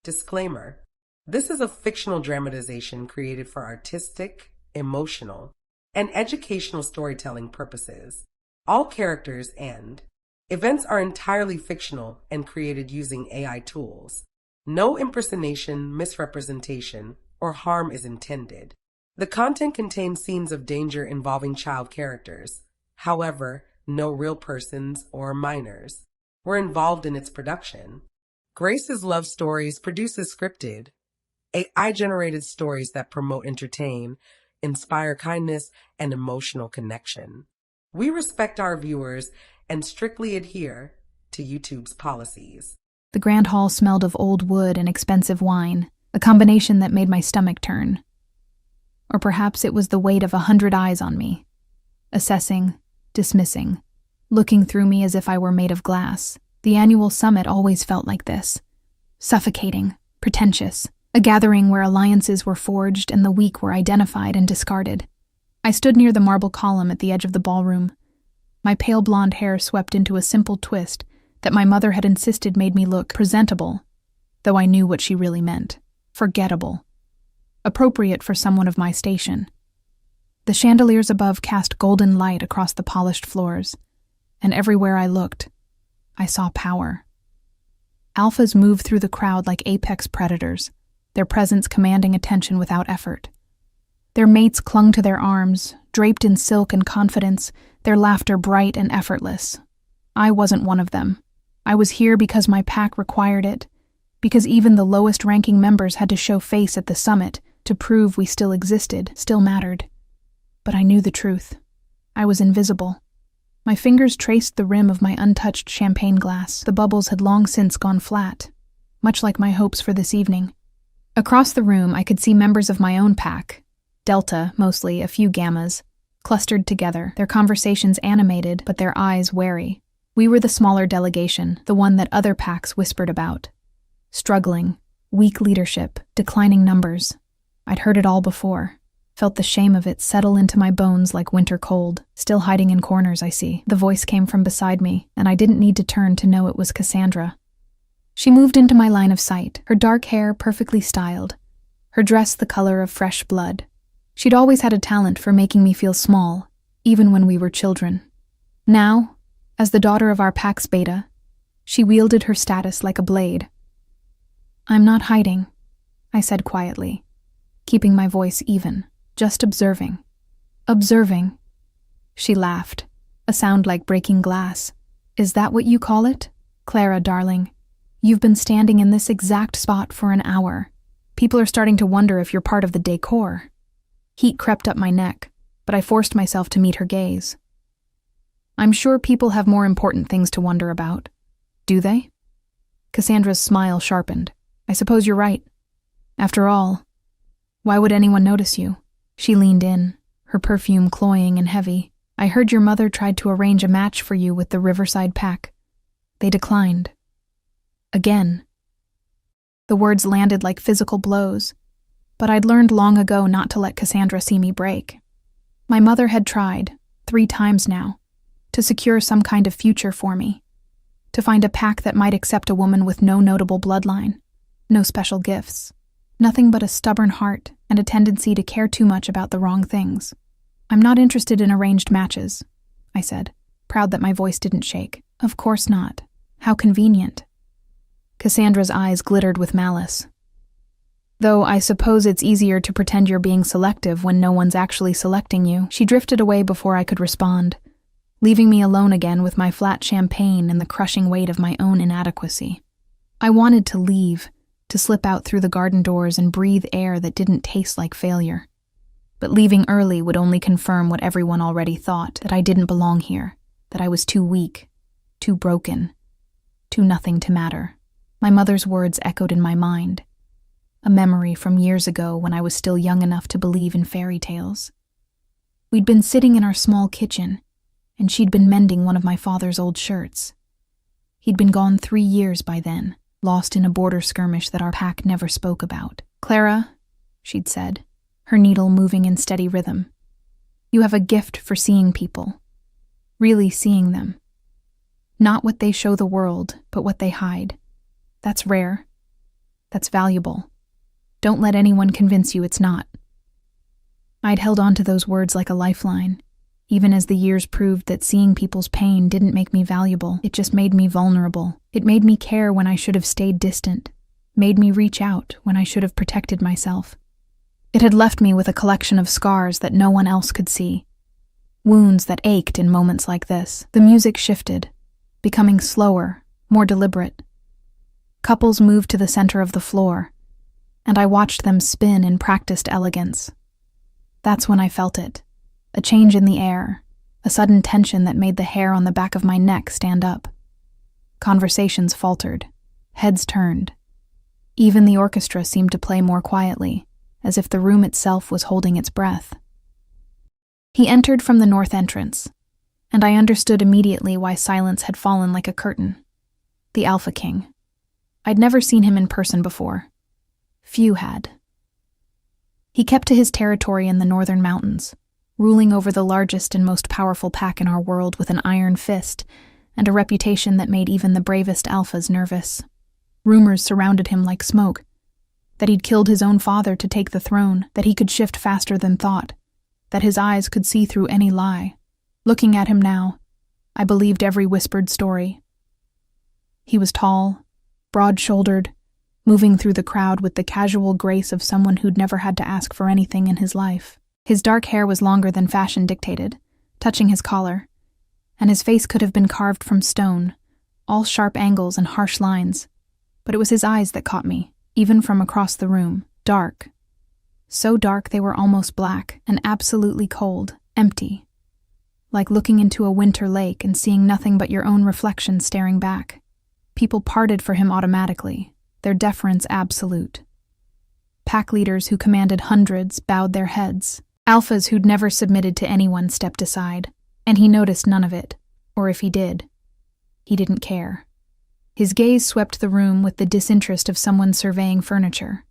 Disclaimer: this is a fictional dramatization created for artistic, emotional, and educational storytelling purposes. All characters and events are entirely fictional and created using AI tools. No impersonation, misrepresentation, or harm is intended. The content contains scenes of danger involving child characters. However, no real persons or minors were involved in its production. Grace's Love Stories produces scripted, AI-generated stories that promote, entertain, inspire kindness, and emotional connection. We respect our viewers and strictly adhere to YouTube's policies. The grand hall smelled of old wood and expensive wine, a combination that made my stomach turn. Or perhaps it was the weight of 100 eyes on me, assessing, dismissing, looking through me as if I were made of glass. The annual summit always felt like this. Suffocating, pretentious, a gathering where alliances were forged and the weak were identified and discarded. I stood near the marble column at the edge of the ballroom. My pale blonde hair swept into a simple twist that my mother had insisted made me look presentable, though I knew what she really meant. Forgettable. Appropriate for someone of my station. The chandeliers above cast golden light across the polished floors, and everywhere I looked, I saw power. Alphas moved through the crowd like apex predators, their presence commanding attention without effort. Their mates clung to their arms, draped in silk and confidence, their laughter bright and effortless. I wasn't one of them. I was here because my pack required it, because even the lowest-ranking members had to show face at the summit to prove we still existed, still mattered. But I knew the truth. I was invisible. My fingers traced the rim of my untouched champagne glass. The bubbles had long since gone flat, much like my hopes for this evening. Across the room, I could see members of my own pack, Delta, mostly, a few Gammas, clustered together, their conversations animated, but their eyes wary. We were the smaller delegation, the one that other packs whispered about. Struggling, weak leadership, declining numbers. I'd heard it all before. Felt the shame of it settle into my bones like winter cold. Still hiding in corners, I see. The voice came from beside me, and I didn't need to turn to know it was Cassandra. She moved into my line of sight, her dark hair perfectly styled, her dress the color of fresh blood. She'd always had a talent for making me feel small, even when we were children. Now, as the daughter of our pack's beta, she wielded her status like a blade. "I'm not hiding," I said quietly, keeping my voice even, just observing. "Observing." She laughed, a sound like breaking glass. "Is that what you call it? Clara, darling, you've been standing in this exact spot for an hour. People are starting to wonder if you're part of the decor." Heat crept up my neck, but I forced myself to meet her gaze. "I'm sure people have more important things to wonder about. Do they?" Cassandra's smile sharpened. "I suppose you're right. After all, why would anyone notice you?" She leaned in, her perfume cloying and heavy. "I heard your mother tried to arrange a match for you with the Riverside pack. They declined. Again." The words landed like physical blows, but I'd learned long ago not to let Cassandra see me break. My mother had tried, 3 times now, to secure some kind of future for me, to find a pack that might accept a woman with no notable bloodline, no special gifts, nothing but a stubborn heart and a tendency to care too much about the wrong things. "I'm not interested in arranged matches," I said, proud that my voice didn't shake. "Of course not. How convenient." Cassandra's eyes glittered with malice. "Though I suppose it's easier to pretend you're being selective when no one's actually selecting you." She drifted away before I could respond, leaving me alone again with my flat champagne and the crushing weight of my own inadequacy. I wanted to leave, to slip out through the garden doors and breathe air that didn't taste like failure. But leaving early would only confirm what everyone already thought, that I didn't belong here, that I was too weak, too broken, too nothing to matter. My mother's words echoed in my mind, a memory from years ago when I was still young enough to believe in fairy tales. We'd been sitting in our small kitchen, and she'd been mending one of my father's old shirts. He'd been gone 3 years by then, lost in a border skirmish that our pack never spoke about. "Clara," she'd said, her needle moving in steady rhythm, "you have a gift for seeing people, really seeing them. Not what they show the world, but what they hide. That's rare. That's valuable. Don't let anyone convince you it's not. I'd held on to those words like a lifeline, even as the years proved that seeing people's pain didn't make me valuable. It just made me vulnerable. It made me care when I should have stayed distant, made me reach out when I should have protected myself. It had left me with a collection of scars that no one else could see, wounds that ached in moments like this. The music shifted, becoming slower, more deliberate. Couples moved to the center of the floor, and I watched them spin in practiced elegance. That's when I felt it, a change in the air, a sudden tension that made the hair on the back of my neck stand up. Conversations faltered, heads turned. Even the orchestra seemed to play more quietly, as if the room itself was holding its breath. He entered from the north entrance, and I understood immediately why silence had fallen like a curtain. The Alpha King. I'd never seen him in person before. Few had. He kept to his territory in the northern mountains, ruling over the largest and most powerful pack in our world with an iron fist and a reputation that made even the bravest alphas nervous. Rumors surrounded him like smoke, that he'd killed his own father to take the throne, that he could shift faster than thought, that his eyes could see through any lie. Looking at him now, I believed every whispered story. He was tall, broad-shouldered, moving through the crowd with the casual grace of someone who'd never had to ask for anything in his life. His dark hair was longer than fashion dictated, touching his collar, and his face could have been carved from stone, all sharp angles and harsh lines. But it was his eyes that caught me, even from across the room, dark. So dark they were almost black, and absolutely cold, empty. Like looking into a winter lake and seeing nothing but your own reflection staring back. People parted for him automatically, their deference absolute. Pack leaders who commanded hundreds bowed their heads. Alphas who'd never submitted to anyone stepped aside, and he noticed none of it, or if he did, he didn't care. His gaze swept the room with the disinterest of someone surveying furniture,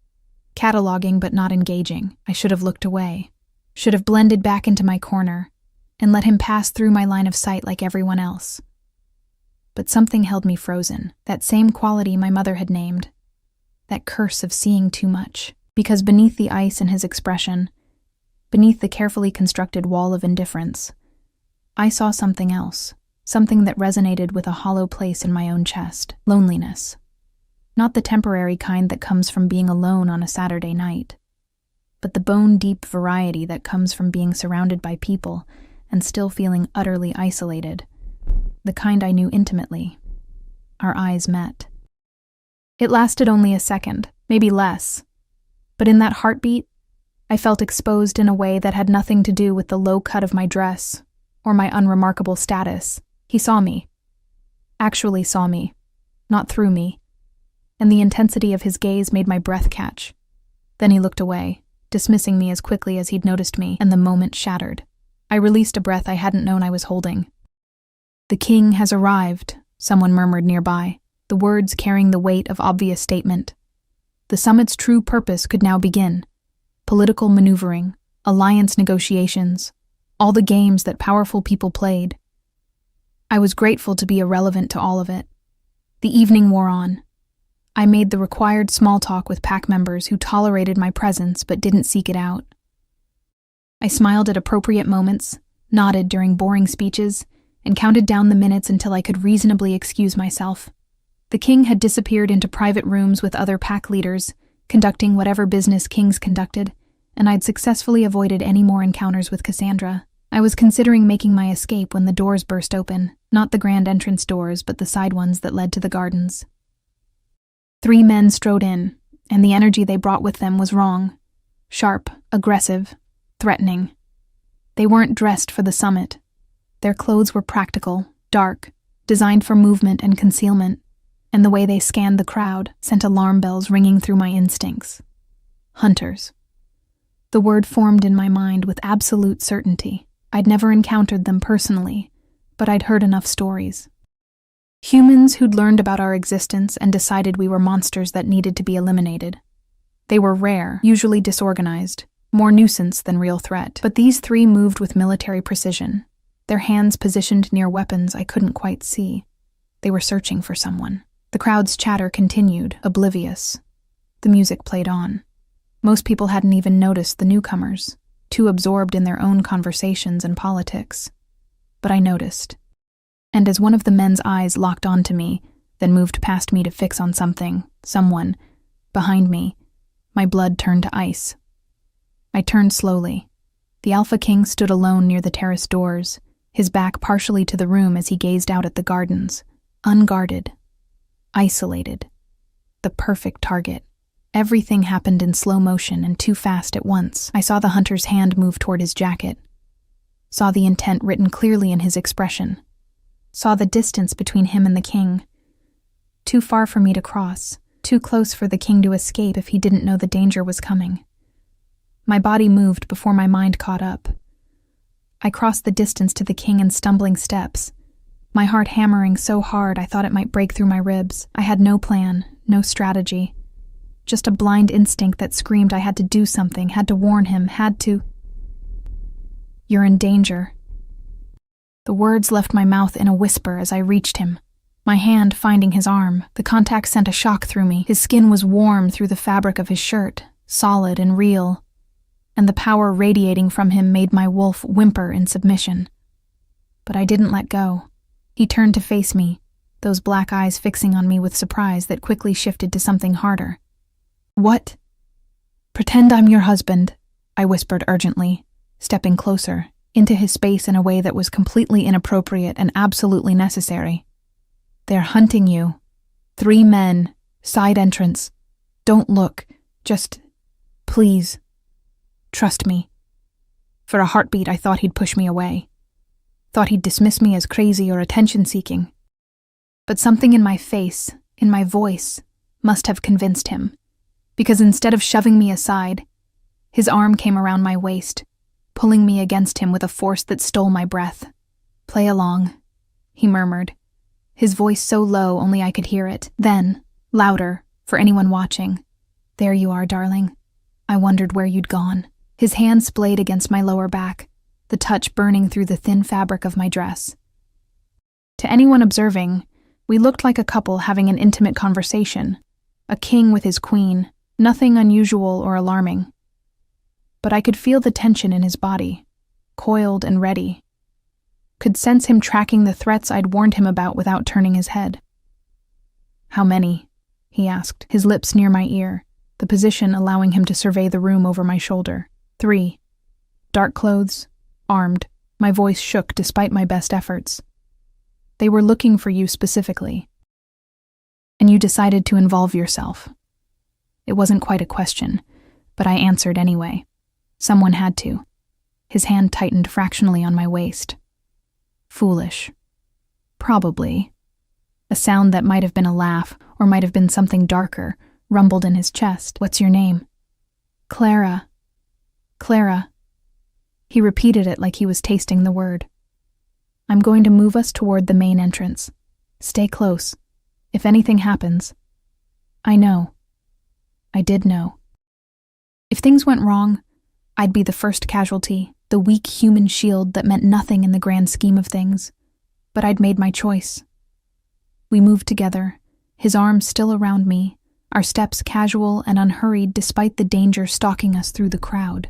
cataloging but not engaging. I should have looked away, should have blended back into my corner, and let him pass through my line of sight like everyone else. But something held me frozen, that same quality my mother had named, that curse of seeing too much, because beneath the ice in his expression, beneath the carefully constructed wall of indifference, I saw something else, something that resonated with a hollow place in my own chest. Loneliness. Not the temporary kind that comes from being alone on a Saturday night, but the bone-deep variety that comes from being surrounded by people and still feeling utterly isolated. The kind I knew intimately. Our eyes met. It lasted only a second, maybe less, but in that heartbeat, I felt exposed in a way that had nothing to do with the low cut of my dress or my unremarkable status. He saw me. Actually saw me, not through me, and the intensity of his gaze made my breath catch. Then he looked away, dismissing me as quickly as he'd noticed me, and the moment shattered. I released a breath I hadn't known I was holding. "The king has arrived," someone murmured nearby, the words carrying the weight of obvious statement. The summit's true purpose could now begin. Political maneuvering, alliance negotiations, all the games that powerful people played. I was grateful to be irrelevant to all of it. The evening wore on. I made the required small talk with pack members who tolerated my presence but didn't seek it out. I smiled at appropriate moments, nodded during boring speeches, and counted down the minutes until I could reasonably excuse myself. The king had disappeared into private rooms with other pack leaders, conducting whatever business kings conducted, and I'd successfully avoided any more encounters with Cassandra. I was considering making my escape when the doors burst open, not the grand entrance doors, but the side ones that led to the gardens. 3 men strode in, and the energy they brought with them was wrong. Sharp, aggressive, threatening. They weren't dressed for the summit. Their clothes were practical, dark, designed for movement and concealment, and the way they scanned the crowd sent alarm bells ringing through my instincts. Hunters. The word formed in my mind with absolute certainty. I'd never encountered them personally, but I'd heard enough stories. Humans who'd learned about our existence and decided we were monsters that needed to be eliminated. They were rare, usually disorganized, more nuisance than real threat. But these 3 moved with military precision, their hands positioned near weapons I couldn't quite see. They were searching for someone. The crowd's chatter continued, oblivious. The music played on. Most people hadn't even noticed the newcomers, too absorbed in their own conversations and politics. But I noticed. And as one of the men's eyes locked onto me, then moved past me to fix on someone, behind me, my blood turned to ice. I turned slowly. The Alpha King stood alone near the terrace doors, his back partially to the room as he gazed out at the gardens, unguarded, isolated, the perfect target. Everything happened in slow motion and too fast at once. I saw the hunter's hand move toward his jacket, saw the intent written clearly in his expression, saw the distance between him and the king. Too far for me to cross, too close for the king to escape if he didn't know the danger was coming. My body moved before my mind caught up. I crossed the distance to the king in stumbling steps, my heart hammering so hard I thought it might break through my ribs. I had no plan, no strategy. Just a blind instinct that screamed I had to do something, had to warn him, had to... "You're in danger." The words left my mouth in a whisper as I reached him. My hand finding his arm, the contact sent a shock through me. His skin was warm through the fabric of his shirt, solid and real, and the power radiating from him made my wolf whimper in submission. But I didn't let go. He turned to face me, those black eyes fixing on me with surprise that quickly shifted to something harder. "What?" "Pretend I'm your husband," I whispered urgently, stepping closer, into his space in a way that was completely inappropriate and absolutely necessary. "They're hunting you. 3 men, side entrance. Don't look. Just, please. Trust me." For a heartbeat, I thought he'd push me away. Thought he'd dismiss me as crazy or attention-seeking. But something in my face, in my voice, must have convinced him. Because instead of shoving me aside, his arm came around my waist, pulling me against him with a force that stole my breath. "Play along," he murmured, his voice so low only I could hear it. Then, louder, for anyone watching, "There you are, darling. I wondered where you'd gone." His hand splayed against my lower back, the touch burning through the thin fabric of my dress. To anyone observing, we looked like a couple having an intimate conversation, a king with his queen, nothing unusual or alarming. But I could feel the tension in his body, coiled and ready. Could sense him tracking the threats I'd warned him about without turning his head. "How many?" he asked, his lips near my ear, the position allowing him to survey the room over my shoulder. 3. Dark clothes, armed. My voice shook despite my best efforts. "They were looking for you specifically. And you decided to involve yourself." It wasn't quite a question, but I answered anyway. Someone had to. His hand tightened fractionally on my waist. "Foolish. Probably." A sound that might have been a laugh, or might have been something darker, rumbled in his chest. "What's your name?" "Clara. Clara." He repeated it like he was tasting the word. "I'm going to move us toward the main entrance. Stay close. If anything happens." I know. I did know. If things went wrong, I'd be the first casualty, the weak human shield that meant nothing in the grand scheme of things. But I'd made my choice. We moved together, his arms still around me, our steps casual and unhurried despite the danger stalking us through the crowd.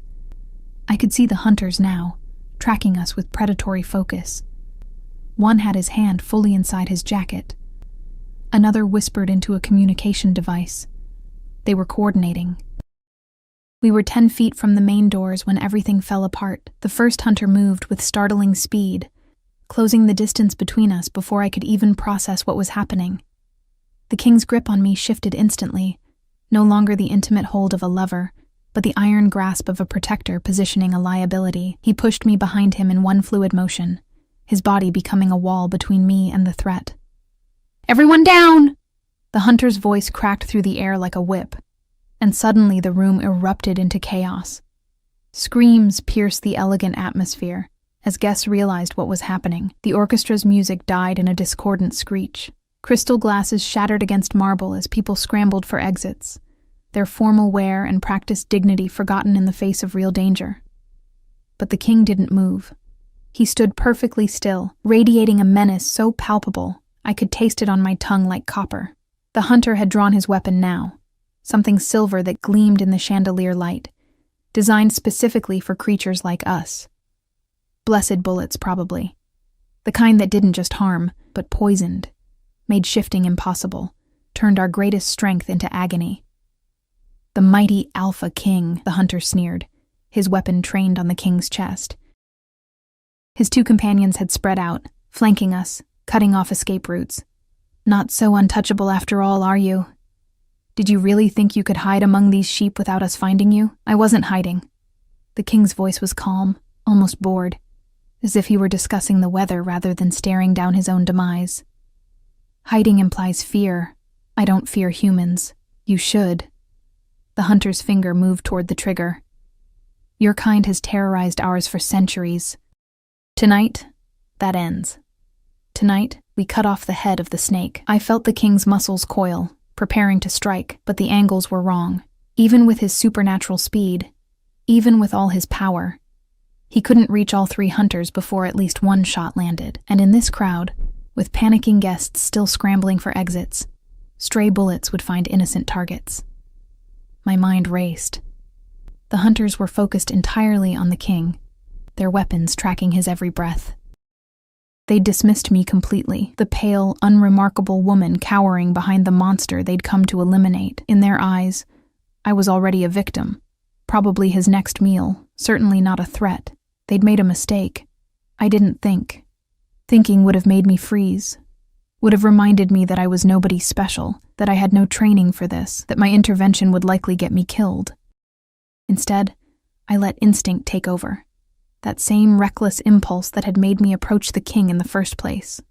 I could see the hunters now, tracking us with predatory focus. One had his hand fully inside his jacket. Another whispered into a communication device. They were coordinating. We were 10 feet from the main doors when everything fell apart. The first hunter moved with startling speed, closing the distance between us before I could even process what was happening. The king's grip on me shifted instantly, no longer the intimate hold of a lover, but the iron grasp of a protector positioning a liability. He pushed me behind him in one fluid motion, his body becoming a wall between me and the threat. "Everyone down!" The hunter's voice cracked through the air like a whip, and suddenly the room erupted into chaos. Screams pierced the elegant atmosphere as guests realized what was happening. The orchestra's music died in a discordant screech. Crystal glasses shattered against marble as people scrambled for exits, their formal wear and practiced dignity forgotten in the face of real danger. But the king didn't move. He stood perfectly still, radiating a menace so palpable I could taste it on my tongue like copper. The hunter had drawn his weapon now, something silver that gleamed in the chandelier light, designed specifically for creatures like us. Blessed bullets, probably. The kind that didn't just harm, but poisoned, made shifting impossible, turned our greatest strength into agony. The mighty Alpha King, the hunter sneered, his weapon trained on the king's chest. His two companions had spread out, flanking us, cutting off escape routes. Not so untouchable after all, are you? Did you really think you could hide among these sheep without us finding you? I wasn't hiding. The king's voice was calm, almost bored, as if he were discussing the weather rather than staring down his own demise. Hiding implies fear. I don't fear humans. You should. The hunter's finger moved toward the trigger. Your kind has terrorized ours for centuries. Tonight, that ends. Tonight, we cut off the head of the snake. I felt the king's muscles coil, preparing to strike, but the angles were wrong. Even with his supernatural speed, even with all his power, he couldn't reach all three hunters before at least one shot landed. And in this crowd, with panicking guests still scrambling for exits, stray bullets would find innocent targets. My mind raced. The hunters were focused entirely on the king, their weapons tracking his every breath. They dismissed me completely, the pale, unremarkable woman cowering behind the monster they'd come to eliminate. In their eyes, I was already a victim, probably his next meal, certainly not a threat. They'd made a mistake. I didn't think. Thinking would have made me freeze, would have reminded me that I was nobody special, that I had no training for this, that my intervention would likely get me killed. Instead, I let instinct take over. That same reckless impulse that had made me approach the king in the first place.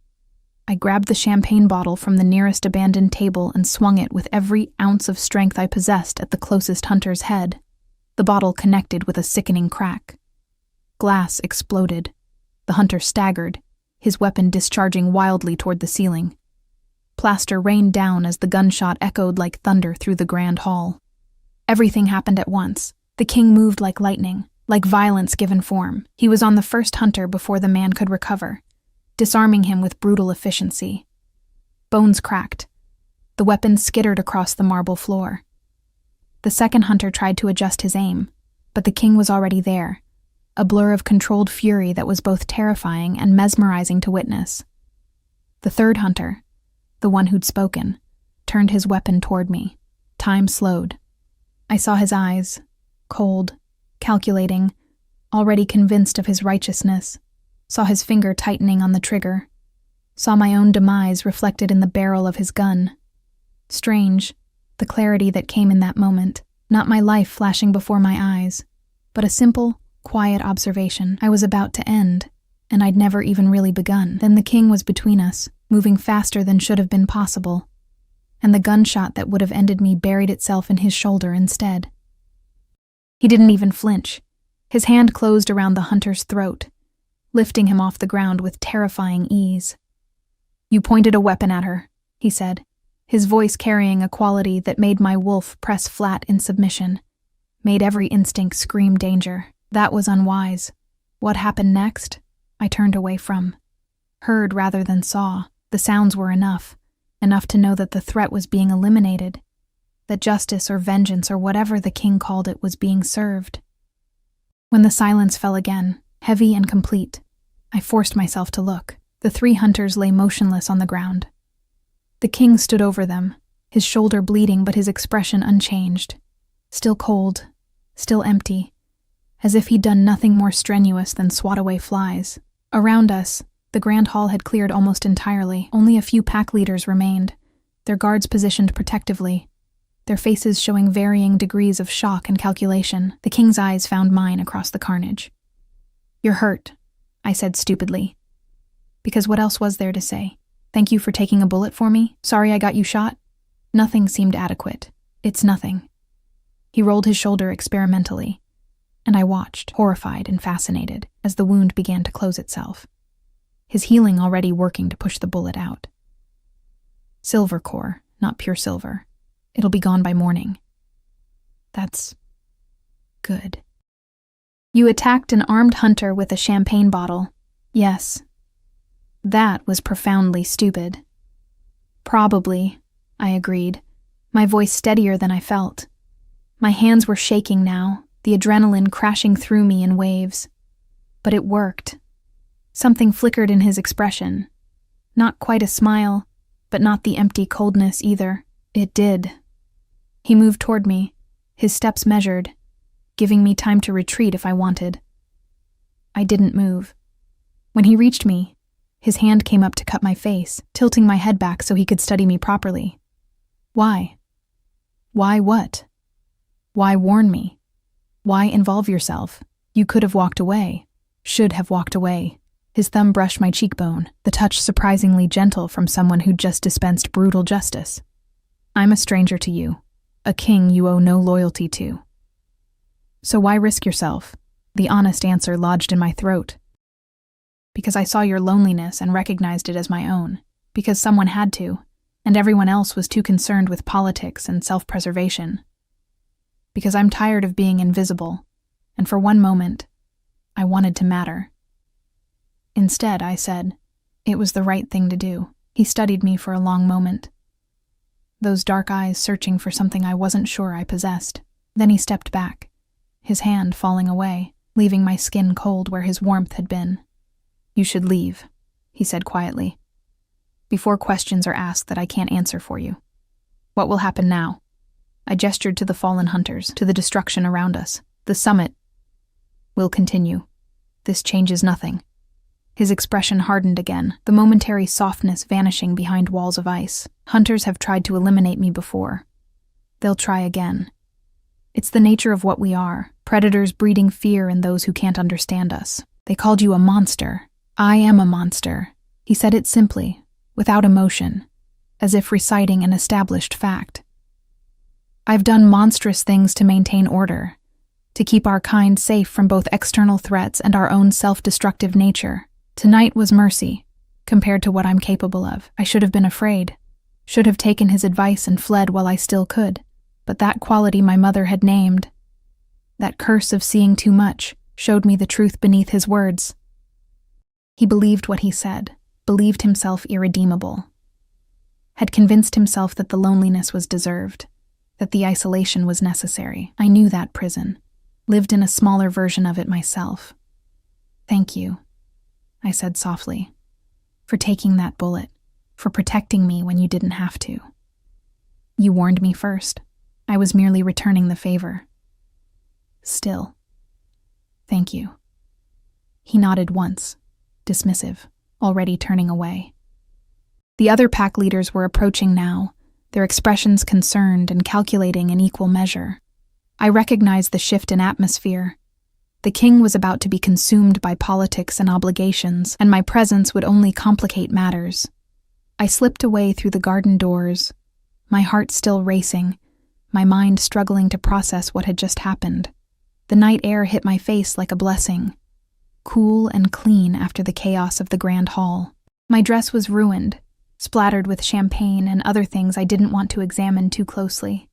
I grabbed the champagne bottle from the nearest abandoned table and swung it with every ounce of strength I possessed at the closest hunter's head. The bottle connected with a sickening crack. Glass exploded. The hunter staggered, his weapon discharging wildly toward the ceiling. Plaster rained down as the gunshot echoed like thunder through the grand hall. Everything happened at once. The king moved like lightning, like violence given form. He was on the first hunter before the man could recover, disarming him with brutal efficiency. Bones cracked. The weapon skittered across the marble floor. The second hunter tried to adjust his aim, but the king was already there, a blur of controlled fury that was both terrifying and mesmerizing to witness. The third hunter, the one who'd spoken, turned his weapon toward me. Time slowed. I saw his eyes, cold, calculating, already convinced of his righteousness, saw his finger tightening on the trigger, saw my own demise reflected in the barrel of his gun. Strange, the clarity that came in that moment, not my life flashing before my eyes, but a simple, quiet observation. I was about to end, and I'd never even really begun. Then the king was between us, moving faster than should have been possible, and the gunshot that would have ended me buried itself in his shoulder instead. He didn't even flinch. His hand closed around the hunter's throat, lifting him off the ground with terrifying ease. "You pointed a weapon at her," he said, his voice carrying a quality that made my wolf press flat in submission, made every instinct scream danger. That was unwise. What happened next? I turned away from. Heard rather than saw. The sounds were enough to know that the threat was being eliminated, that justice or vengeance or whatever the king called it was being served. When the silence fell again, heavy and complete, I forced myself to look. The three hunters lay motionless on the ground. The king stood over them, his shoulder bleeding but his expression unchanged, still cold, still empty, as if he'd done nothing more strenuous than swat away flies. Around us, the grand hall had cleared almost entirely. Only a few pack leaders remained, their guards positioned protectively, their faces showing varying degrees of shock and calculation. The king's eyes found mine across the carnage. "You're hurt," I said stupidly. Because what else was there to say? "Thank you for taking a bullet for me? Sorry I got you shot?" Nothing seemed adequate. "It's nothing." He rolled his shoulder experimentally, and I watched, horrified and fascinated, as the wound began to close itself, his healing already working to push the bullet out. Silver core, not pure silver. It'll be gone by morning. That's good. You attacked an armed hunter with a champagne bottle. Yes. That was profoundly stupid. Probably, I agreed, my voice steadier than I felt. My hands were shaking now, the adrenaline crashing through me in waves. But it worked. Something flickered in his expression. Not quite a smile, but not the empty coldness either. It did. He moved toward me, his steps measured, giving me time to retreat if I wanted. I didn't move. When he reached me, his hand came up to cut my face, tilting my head back so he could study me properly. Why? Why what? Why warn me? Why involve yourself? You could have walked away. Should have walked away. His thumb brushed my cheekbone, the touch surprisingly gentle from someone who'd just dispensed brutal justice. I'm a stranger to you, a king you owe no loyalty to. So why risk yourself? The honest answer lodged in my throat. Because I saw your loneliness and recognized it as my own. Because someone had to, and everyone else was too concerned with politics and self-preservation. Because I'm tired of being invisible, and for one moment, I wanted to matter. Instead, I said, it was the right thing to do. He studied me for a long moment. Those dark eyes searching for something I wasn't sure I possessed. Then he stepped back, his hand falling away, leaving my skin cold where his warmth had been. You should leave, he said quietly. Before questions are asked that I can't answer for you. What will happen now? I gestured to the fallen hunters, to the destruction around us. The summit will continue. This changes nothing. His expression hardened again, the momentary softness vanishing behind walls of ice. Hunters have tried to eliminate me before. They'll try again. It's the nature of what we are, predators breeding fear in those who can't understand us. They called you a monster. I am a monster. He said it simply, without emotion, as if reciting an established fact. I've done monstrous things to maintain order, to keep our kind safe from both external threats and our own self-destructive nature. Tonight was mercy, compared to what I'm capable of. I should have been afraid, should have taken his advice and fled while I still could. But that quality my mother had named, that curse of seeing too much, showed me the truth beneath his words. He believed what he said, believed himself irredeemable, had convinced himself that the loneliness was deserved, that the isolation was necessary. I knew that prison, lived in a smaller version of it myself. Thank you, I said softly, for taking that bullet, for protecting me when you didn't have to. You warned me first. I was merely returning the favor. Still, thank you. He nodded once, dismissive, already turning away. The other pack leaders were approaching now, their expressions concerned and calculating in equal measure. I recognized the shift in atmosphere. The king was about to be consumed by politics and obligations, and my presence would only complicate matters. I slipped away through the garden doors, my heart still racing, my mind struggling to process what had just happened. The night air hit my face like a blessing, cool and clean after the chaos of the grand hall. My dress was ruined, splattered with champagne and other things I didn't want to examine too closely.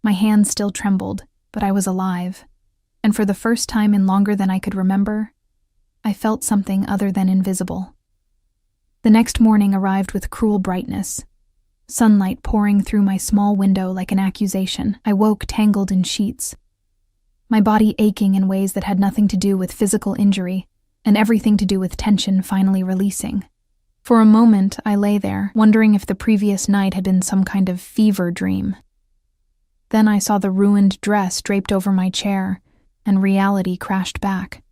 My hands still trembled, but I was alive, and for the first time in longer than I could remember, I felt something other than invisible. The next morning arrived with cruel brightness, sunlight pouring through my small window like an accusation. I woke tangled in sheets, my body aching in ways that had nothing to do with physical injury and everything to do with tension finally releasing. For a moment, I lay there, wondering if the previous night had been some kind of fever dream. Then I saw the ruined dress draped over my chair, and reality crashed back.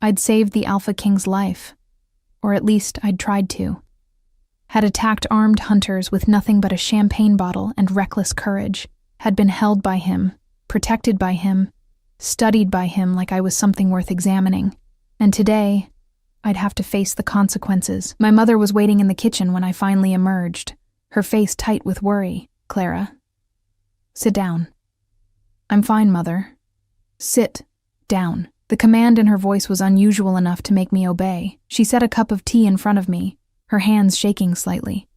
I'd saved the Alpha King's life, or at least I'd tried to. Had attacked armed hunters with nothing but a champagne bottle and reckless courage, had been held by him, protected by him, studied by him like I was something worth examining. And today, I'd have to face the consequences. My mother was waiting in the kitchen when I finally emerged, her face tight with worry. Clara, sit down. I'm fine, Mother. Sit down. The command in her voice was unusual enough to make me obey. She set a cup of tea in front of me, her hands shaking slightly.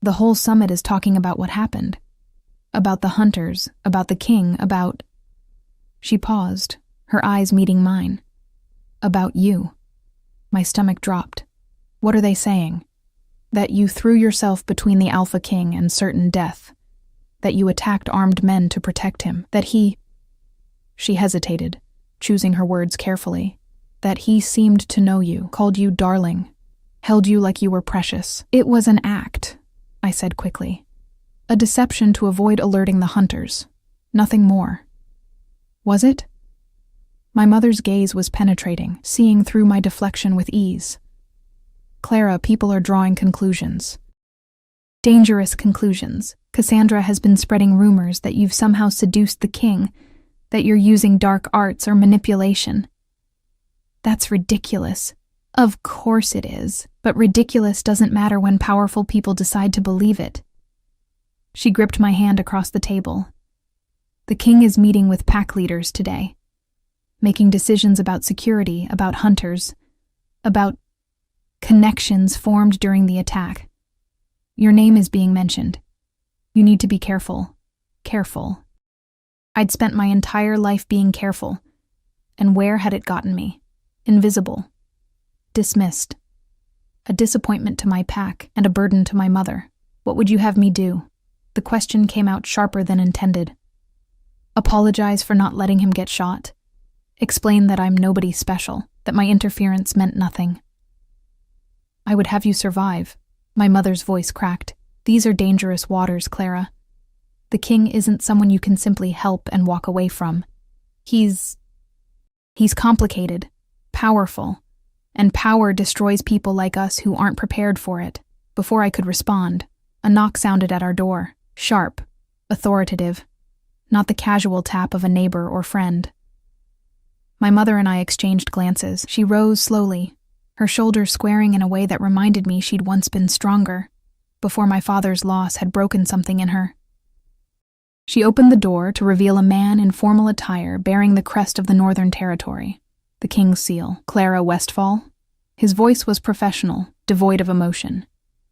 The whole summit is talking about what happened. About the hunters, about the king, about... She paused, her eyes meeting mine. About you. My stomach dropped. What are they saying? That you threw yourself between the Alpha King and certain death, that you attacked armed men to protect him, that he—" She hesitated, choosing her words carefully. "That he seemed to know you, called you darling, held you like you were precious." "It was an act," I said quickly. "A deception to avoid alerting the hunters. Nothing more." "Was it?" My mother's gaze was penetrating, seeing through my deflection with ease. "Clara, people are drawing conclusions. Dangerous conclusions. Cassandra has been spreading rumors that you've somehow seduced the king, that you're using dark arts or manipulation." "That's ridiculous." "Of course it is, but ridiculous doesn't matter when powerful people decide to believe it." She gripped my hand across the table. "The king is meeting with pack leaders today, making decisions about security, about hunters, about connections formed during the attack. Your name is being mentioned. You need to be careful. Careful." I'd spent my entire life being careful, and where had it gotten me? Invisible. Dismissed. A disappointment to my pack and a burden to my mother. "What would you have me do?" The question came out sharper than intended. "Apologize for not letting him get shot. Explain that I'm nobody special, that my interference meant nothing." "I would have you survive." My mother's voice cracked. "These are dangerous waters, Clara. The king isn't someone you can simply help and walk away from. He's complicated, powerful, and power destroys people like us who aren't prepared for it." Before I could respond, a knock sounded at our door, sharp, authoritative, not the casual tap of a neighbor or friend. My mother and I exchanged glances. She rose slowly, her shoulders squaring in a way that reminded me she'd once been stronger, before my father's loss had broken something in her. She opened the door to reveal a man in formal attire bearing the crest of the Northern Territory, the King's seal. "Clara Westfall?" His voice was professional, devoid of emotion.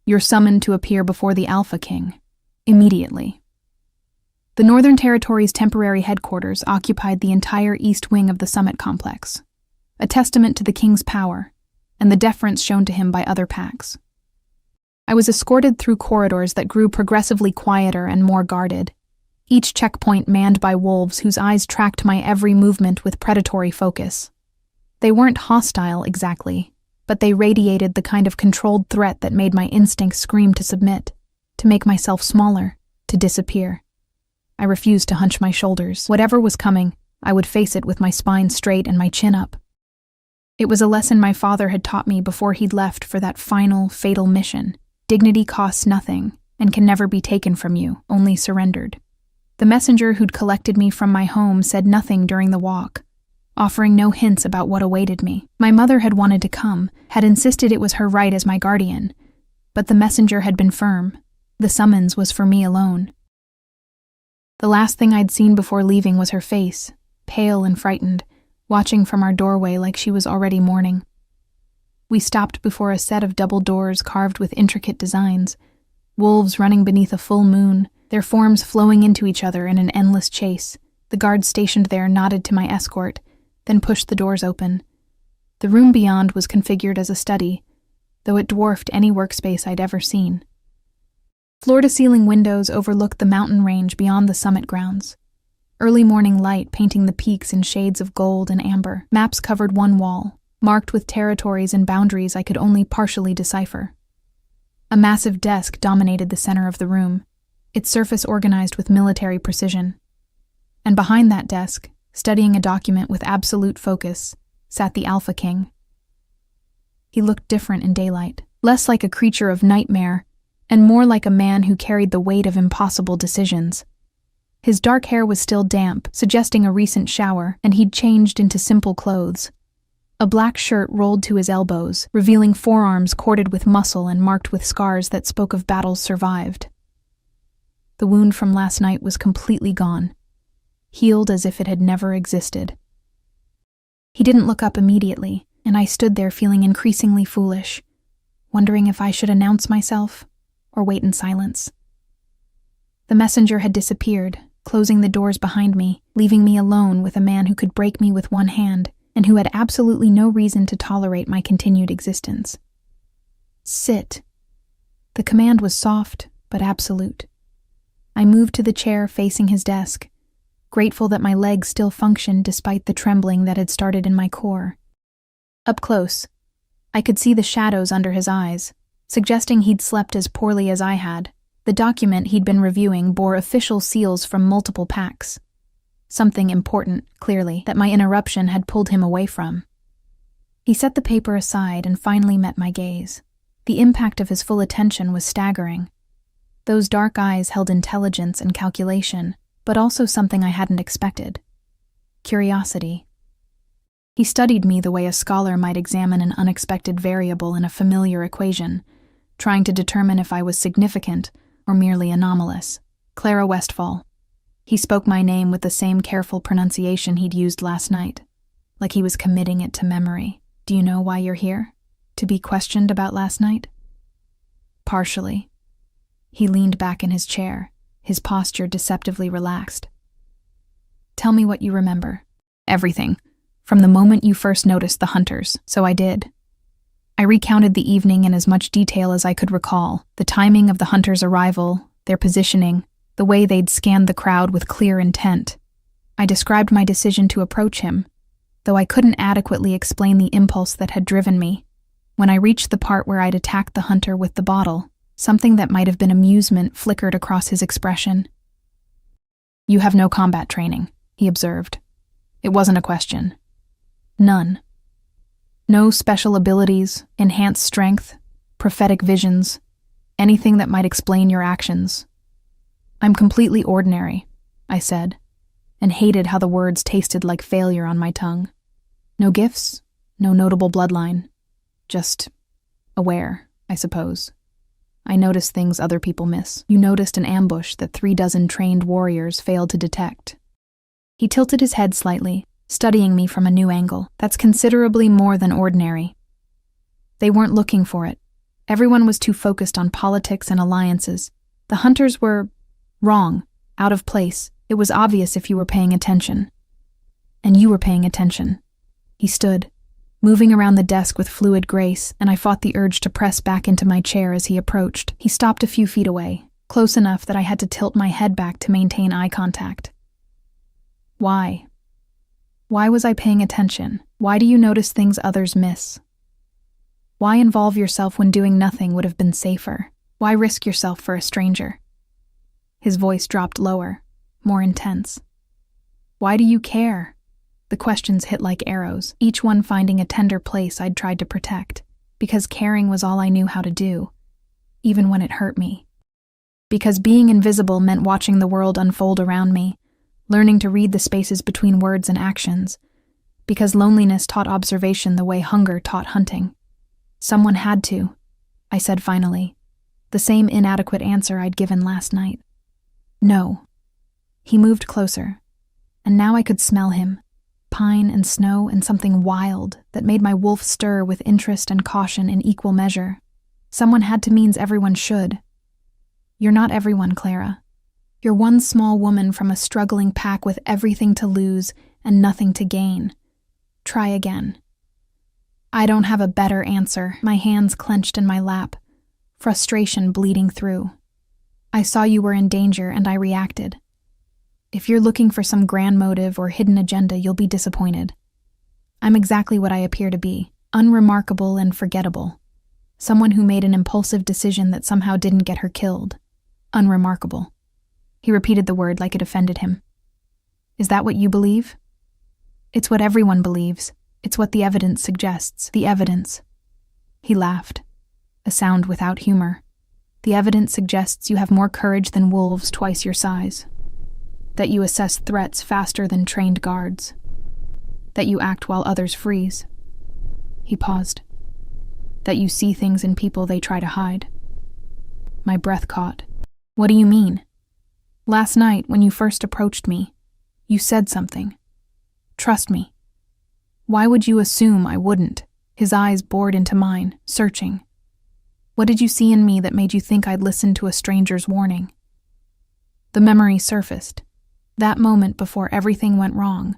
"You're summoned to appear before the Alpha King. Immediately." The Northern Territory's temporary headquarters occupied the entire east wing of the summit complex, a testament to the King's power and the deference shown to him by other packs. I was escorted through corridors that grew progressively quieter and more guarded, each checkpoint manned by wolves whose eyes tracked my every movement with predatory focus. They weren't hostile exactly, but they radiated the kind of controlled threat that made my instincts scream to submit, to make myself smaller, to disappear. I refused to hunch my shoulders. Whatever was coming, I would face it with my spine straight and my chin up. It was a lesson my father had taught me before he'd left for that final, fatal mission. Dignity costs nothing and can never be taken from you, only surrendered. The messenger who'd collected me from my home said nothing during the walk, offering no hints about what awaited me. My mother had wanted to come, had insisted it was her right as my guardian, but the messenger had been firm. The summons was for me alone. The last thing I'd seen before leaving was her face, pale and frightened, watching from our doorway like she was already mourning. We stopped before a set of double doors carved with intricate designs, wolves running beneath a full moon, their forms flowing into each other in an endless chase. The guard stationed there nodded to my escort, then pushed the doors open. The room beyond was configured as a study, though it dwarfed any workspace I'd ever seen. Floor-to-ceiling windows overlooked the mountain range beyond the summit grounds. Early morning light painting the peaks in shades of gold and amber. Maps covered one wall, marked with territories and boundaries I could only partially decipher. A massive desk dominated the center of the room, its surface organized with military precision. And behind that desk, studying a document with absolute focus, sat the Alpha King. He looked different in daylight, less like a creature of nightmare, and more like a man who carried the weight of impossible decisions. His dark hair was still damp, suggesting a recent shower, and he'd changed into simple clothes. A black shirt rolled to his elbows, revealing forearms corded with muscle and marked with scars that spoke of battles survived. The wound from last night was completely gone, healed as if it had never existed. He didn't look up immediately, and I stood there feeling increasingly foolish, wondering if I should announce myself or wait in silence. The messenger had disappeared, closing the doors behind me, leaving me alone with a man who could break me with one hand and who had absolutely no reason to tolerate my continued existence. Sit. The command was soft but absolute. I moved to the chair facing his desk, grateful that my legs still functioned despite the trembling that had started in my core. Up close, I could see the shadows under his eyes, suggesting he'd slept as poorly as I had. The document he'd been reviewing bore official seals from multiple packs. Something important, clearly, that my interruption had pulled him away from. He set the paper aside and finally met my gaze. The impact of his full attention was staggering. Those dark eyes held intelligence and calculation, but also something I hadn't expected. Curiosity. He studied me the way a scholar might examine an unexpected variable in a familiar equation, trying to determine if I was significant or merely anomalous. Clara Westfall. He spoke my name with the same careful pronunciation he'd used last night, like he was committing it to memory. Do you know why you're here? To be questioned about last night? Partially. He leaned back in his chair, his posture deceptively relaxed. Tell me what you remember. Everything. From the moment you first noticed the hunters, so I did. I recounted the evening in as much detail as I could recall, the timing of the hunters' arrival, their positioning, the way they'd scanned the crowd with clear intent. I described my decision to approach him, though I couldn't adequately explain the impulse that had driven me. When I reached the part where I'd attacked the hunter with the bottle, something that might have been amusement flickered across his expression. You have no combat training, he observed. It wasn't a question. None. No special abilities, enhanced strength, prophetic visions, anything that might explain your actions. I'm completely ordinary, I said, and hated how the words tasted like failure on my tongue. No gifts, no notable bloodline. Just aware, I suppose. I noticed things other people miss. You noticed an ambush that 36 trained warriors failed to detect. He tilted his head slightly, studying me from a new angle. That's considerably more than ordinary. They weren't looking for it. Everyone was too focused on politics and alliances. The hunters were wrong, out of place. It was obvious if you were paying attention. And you were paying attention. He stood, moving around the desk with fluid grace, and I fought the urge to press back into my chair as he approached. He stopped a few feet away, close enough that I had to tilt my head back to maintain eye contact. Why? Why was I paying attention? Why do you notice things others miss? Why involve yourself when doing nothing would have been safer? Why risk yourself for a stranger? His voice dropped lower, more intense. Why do you care? The questions hit like arrows, each one finding a tender place I'd tried to protect, because caring was all I knew how to do, even when it hurt me. Because being invisible meant watching the world unfold around me, learning to read the spaces between words and actions. Because loneliness taught observation the way hunger taught hunting. Someone had to, I said finally, the same inadequate answer I'd given last night. No. He moved closer, and now I could smell him, pine and snow and something wild that made my wolf stir with interest and caution in equal measure. Someone had to means everyone should. You're not everyone, Clara. You're one small woman from a struggling pack with everything to lose and nothing to gain. Try again. I don't have a better answer, my hands clenched in my lap, frustration bleeding through. I saw you were in danger and I reacted. If you're looking for some grand motive or hidden agenda, you'll be disappointed. I'm exactly what I appear to be, unremarkable and forgettable. Someone who made an impulsive decision that somehow didn't get her killed. Unremarkable. He repeated the word like it offended him. Is that what you believe? It's what everyone believes. It's what the evidence suggests. The evidence. He laughed, a sound without humor. The evidence suggests you have more courage than wolves twice your size. That you assess threats faster than trained guards. That you act while others freeze. He paused. That you see things in people they try to hide. My breath caught. What do you mean? Last night, when you first approached me, you said something. Trust me. Why would you assume I wouldn't? His eyes bored into mine, searching. What did you see in me that made you think I'd listen to a stranger's warning? The memory surfaced. That moment before everything went wrong,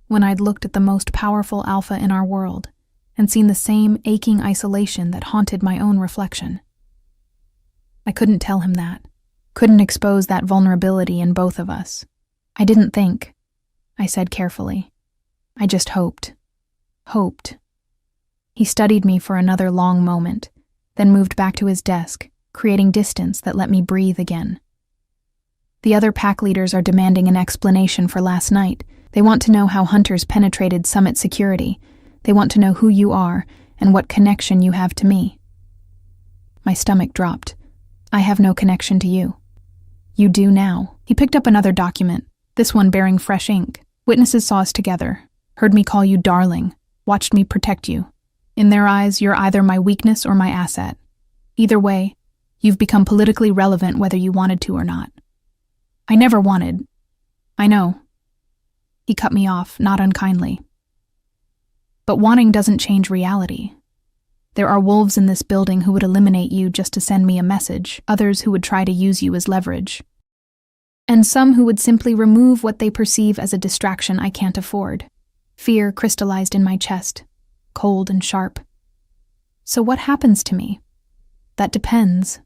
when I'd looked at the most powerful alpha in our world and seen the same aching isolation that haunted my own reflection. I couldn't tell him that. couldn't expose that vulnerability in both of us. I didn't think, I said carefully. I just hoped. Hoped. He studied me for another long moment, then moved back to his desk, creating distance that let me breathe again. The other pack leaders are demanding an explanation for last night. They want to know how hunters penetrated Summit security. They want to know who you are and what connection you have to me. My stomach dropped. I have no connection to you. You do now. He picked up another document, this one bearing fresh ink. Witnesses saw us together, heard me call you darling, watched me protect you. In their eyes, you're either my weakness or my asset. Either way, you've become politically relevant whether you wanted to or not. I never wanted. I know. He cut me off, not unkindly. But wanting doesn't change reality. There are wolves in this building who would eliminate you just to send me a message, others who would try to use you as leverage, and some who would simply remove what they perceive as a distraction I can't afford. Fear crystallized in my chest, cold and sharp. So what happens to me? That depends.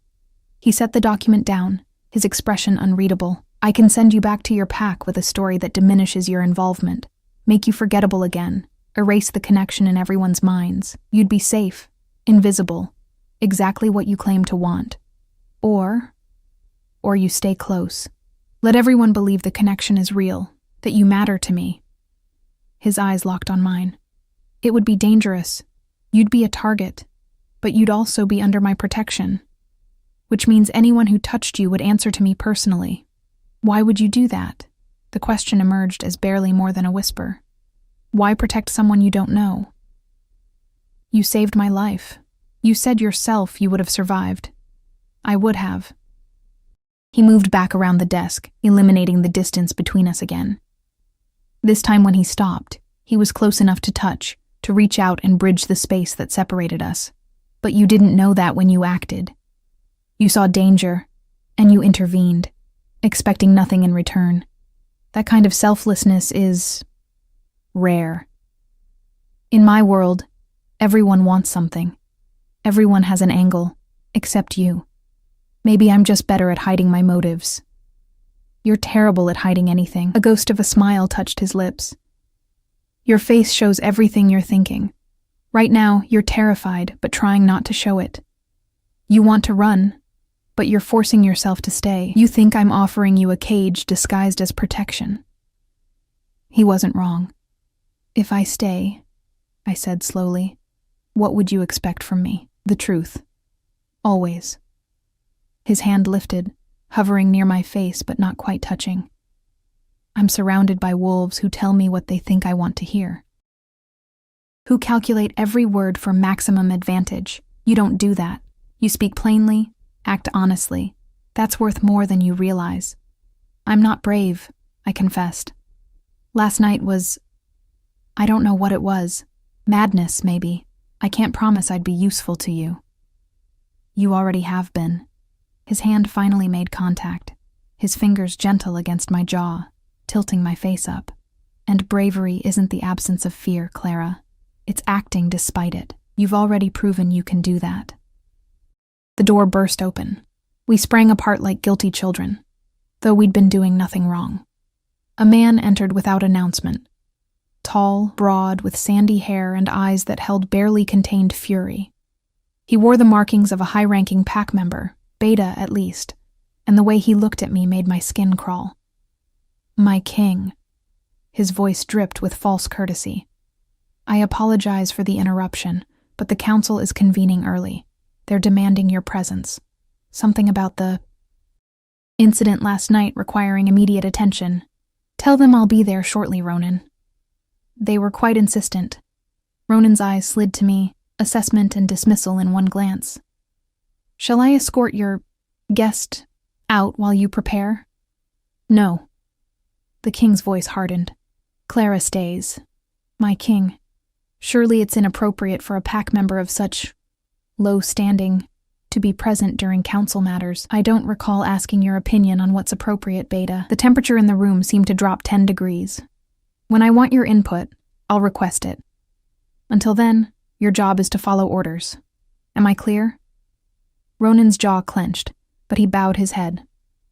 He set the document down, his expression unreadable. I can send you back to your pack with a story that diminishes your involvement, make you forgettable again, erase the connection in everyone's minds. You'd be safe, invisible, exactly what you claim to want. Or you stay close. Let everyone believe the connection is real, that you matter to me. His eyes locked on mine. It would be dangerous. You'd be a target, but you'd also be under my protection, which means anyone who touched you would answer to me personally. Why would you do that? The question emerged as barely more than a whisper. Why protect someone you don't know? You saved my life. You said yourself you would have survived. I would have. He moved back around the desk, eliminating the distance between us again. This time when he stopped, he was close enough to touch, to reach out and bridge the space that separated us. But you didn't know that when you acted. You saw danger, and you intervened, expecting nothing in return. That kind of selflessness is rare. In my world, everyone wants something. Everyone has an angle, except you. Maybe I'm just better at hiding my motives. You're terrible at hiding anything. A ghost of a smile touched his lips. Your face shows everything you're thinking. Right now, you're terrified, but trying not to show it. You want to run, but you're forcing yourself to stay. You think I'm offering you a cage disguised as protection. He wasn't wrong. If I stay, I said slowly, what would you expect from me? The truth. Always. His hand lifted, hovering near my face but not quite touching. I'm surrounded by wolves who tell me what they think I want to hear. Who calculate every word for maximum advantage. You don't do that. You speak plainly, act honestly. That's worth more than you realize. I'm not brave, I confessed. Last night was... I don't know what it was. Madness, maybe. I can't promise I'd be useful to you. You already have been. His hand finally made contact, his fingers gentle against my jaw, tilting my face up. And bravery isn't the absence of fear, Clara. It's acting despite it. You've already proven you can do that. The door burst open. We sprang apart like guilty children, though we'd been doing nothing wrong. A man entered without announcement. Tall, broad, with sandy hair and eyes that held barely contained fury. He wore the markings of a high-ranking pack member, Beta at least, and the way he looked at me made my skin crawl. My king. His voice dripped with false courtesy. I apologize for the interruption, but the council is convening early. They're demanding your presence. Something about the incident last night requiring immediate attention. Tell them I'll be there shortly, Ronan. They were quite insistent. Ronan's eyes slid to me, assessment and dismissal in one glance. Shall I escort your guest out while you prepare? No. The king's voice hardened. Clara stays. My king. Surely it's inappropriate for a pack member of such low standing to be present during council matters. I don't recall asking your opinion on what's appropriate, Beta. The temperature in the room seemed to drop 10 degrees. When I want your input, I'll request it. Until then, your job is to follow orders. Am I clear? Ronan's jaw clenched, but he bowed his head.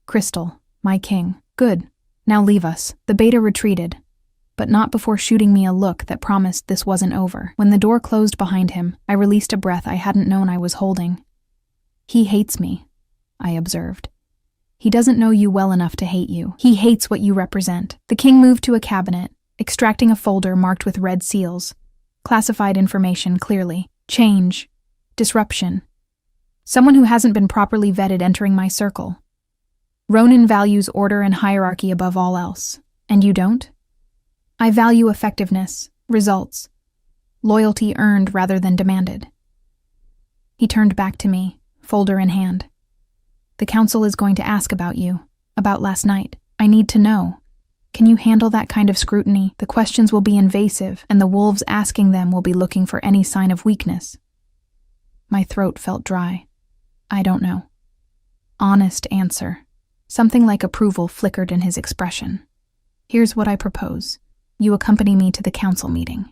Crystal, my king. Good. Now leave us. The beta retreated, but not before shooting me a look that promised this wasn't over. When the door closed behind him, I released a breath I hadn't known I was holding. He hates me, I observed. He doesn't know you well enough to hate you. He hates what you represent. The king moved to a cabinet, extracting a folder marked with red seals. Classified information clearly. Change. Disruption. Someone who hasn't been properly vetted entering my circle. Ronan values order and hierarchy above all else. And you don't? I value effectiveness, results, loyalty earned rather than demanded. He turned back to me, folder in hand. The council is going to ask about you, about last night. I need to know. Can you handle that kind of scrutiny? The questions will be invasive, and the wolves asking them will be looking for any sign of weakness. My throat felt dry. I don't know. Honest answer. Something like approval flickered in his expression. Here's what I propose. You accompany me to the council meeting.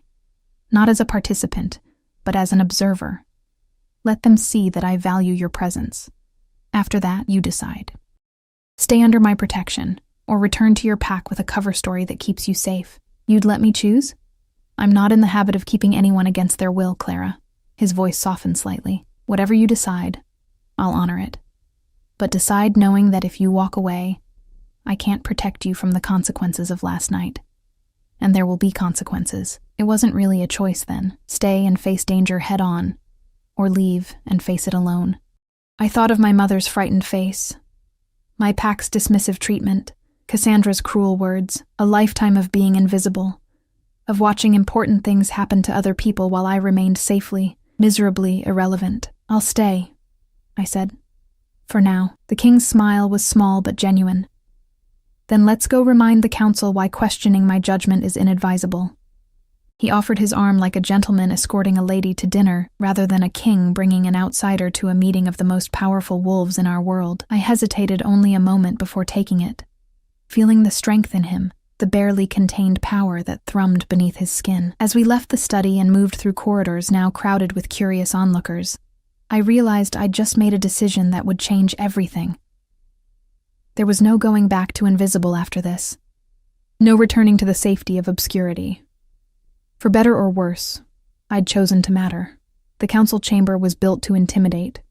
Not as a participant, but as an observer. Let them see that I value your presence. After that, you decide. Stay under my protection, or return to your pack with a cover story that keeps you safe. You'd let me choose? I'm not in the habit of keeping anyone against their will, Clara. His voice softened slightly. Whatever you decide, I'll honor it. But decide knowing that if you walk away, I can't protect you from the consequences of last night. And there will be consequences. It wasn't really a choice then. Stay and face danger head on, or leave and face it alone. I thought of my mother's frightened face, my pack's dismissive treatment, Cassandra's cruel words, a lifetime of being invisible, of watching important things happen to other people while I remained safely, miserably irrelevant. I'll stay, I said. For now. The king's smile was small but genuine. Then let's go remind the council why questioning my judgment is inadvisable. He offered his arm like a gentleman escorting a lady to dinner, rather than a king bringing an outsider to a meeting of the most powerful wolves in our world. I hesitated only a moment before taking it, feeling the strength in him, the barely contained power that thrummed beneath his skin. As we left the study and moved through corridors now crowded with curious onlookers, I realized I'd just made a decision that would change everything. There was no going back to invisible after this. No returning to the safety of obscurity. For better or worse, I'd chosen to matter. The council chamber was built to intimidate.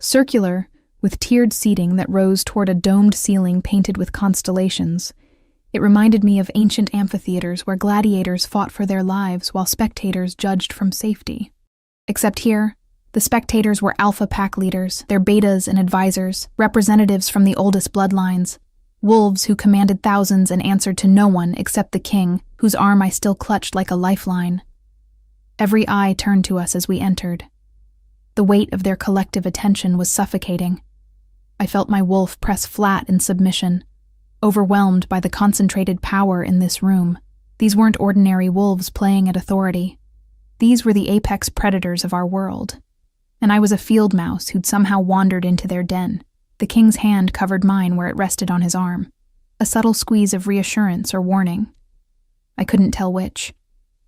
Circular, with tiered seating that rose toward a domed ceiling painted with constellations, it reminded me of ancient amphitheaters where gladiators fought for their lives while spectators judged from safety. Except here, the spectators were alpha pack leaders, their betas and advisors, representatives from the oldest bloodlines, wolves who commanded thousands and answered to no one except the king, whose arm I still clutched like a lifeline. Every eye turned to us as we entered. The weight of their collective attention was suffocating. I felt my wolf press flat in submission, overwhelmed by the concentrated power in this room. These weren't ordinary wolves playing at authority. These were the apex predators of our world. And I was a field mouse who'd somehow wandered into their den. The king's hand covered mine where it rested on his arm, a subtle squeeze of reassurance or warning. I couldn't tell which.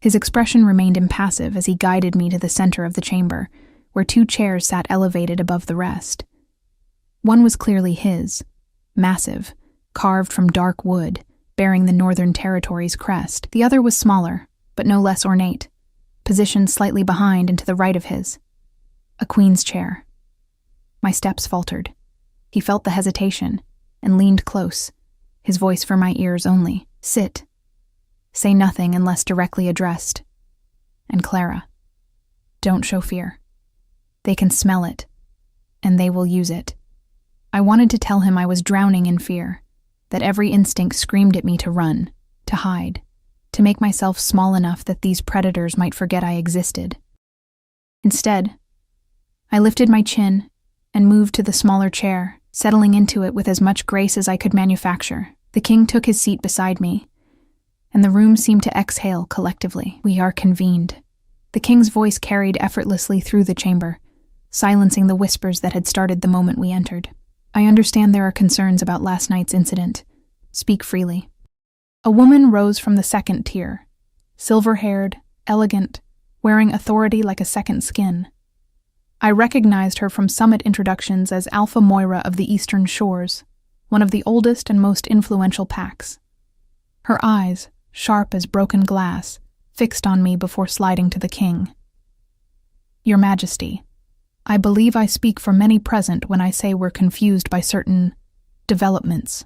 His expression remained impassive as he guided me to the center of the chamber, where 2 chairs sat elevated above the rest. One was clearly his, massive, carved from dark wood, bearing the Northern Territory's crest. The other was smaller, but no less ornate, positioned slightly behind and to the right of his. A queen's chair. My steps faltered. He felt the hesitation and leaned close, his voice for my ears only. Sit. Say nothing unless directly addressed. And Clara, don't show fear. They can smell it, and they will use it. I wanted to tell him I was drowning in fear, that every instinct screamed at me to run, to hide, to make myself small enough that these predators might forget I existed. Instead, I lifted my chin and moved to the smaller chair, settling into it with as much grace as I could manufacture. The king took his seat beside me, and the room seemed to exhale collectively. We are convened. The king's voice carried effortlessly through the chamber, silencing the whispers that had started the moment we entered. I understand there are concerns about last night's incident. Speak freely. A woman rose from the second tier, silver-haired, elegant, wearing authority like a second skin. I recognized her from summit introductions as Alpha Moira of the Eastern Shores, one of the oldest and most influential packs. Her eyes, sharp as broken glass, fixed on me before sliding to the king. Your Majesty, I believe I speak for many present when I say we're confused by certain developments.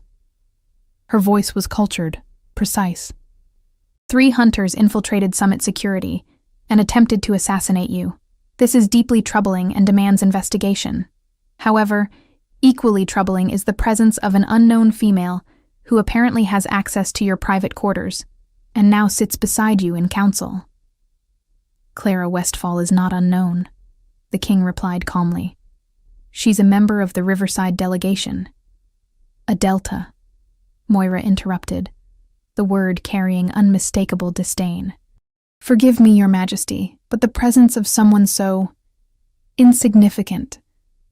Her voice was cultured, precise. 3 hunters infiltrated Summit Security and attempted to assassinate you. This is deeply troubling and demands investigation. However, equally troubling is the presence of an unknown female who apparently has access to your private quarters and now sits beside you in council. Clara Westfall is not unknown, the king replied calmly. She's a member of the Riverside delegation. A Delta, Moira interrupted, the word carrying unmistakable disdain. Forgive me, Your Majesty, but the presence of someone so insignificant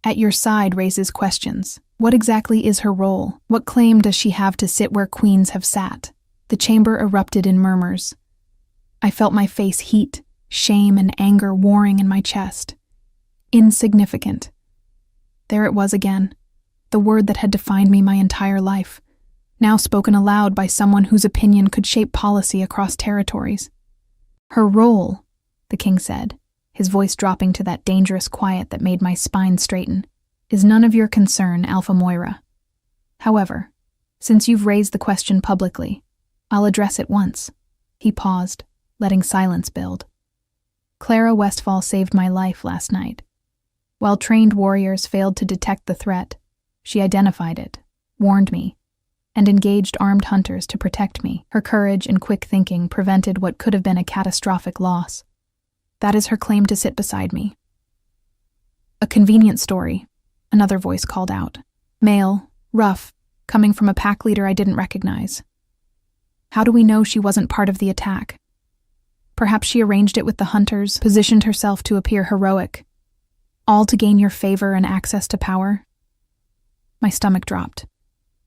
at your side raises questions. What exactly is her role? What claim does she have to sit where queens have sat? The chamber erupted in murmurs. I felt my face heat, shame and anger warring in my chest. Insignificant. There it was again, the word that had defined me my entire life, now spoken aloud by someone whose opinion could shape policy across territories. Her role, the king said, his voice dropping to that dangerous quiet that made my spine straighten, is none of your concern, Alpha Moira. However, since you've raised the question publicly, I'll address it once. He paused, letting silence build. Clara Westfall saved my life last night. While trained warriors failed to detect the threat, she identified it, warned me, and engaged armed hunters to protect me. Her courage and quick thinking prevented what could have been a catastrophic loss. That is her claim to sit beside me. A convenient story, another voice called out. Male, rough, coming from a pack leader I didn't recognize. How do we know she wasn't part of the attack? Perhaps she arranged it with the hunters, positioned herself to appear heroic, all to gain your favor and access to power? My stomach dropped.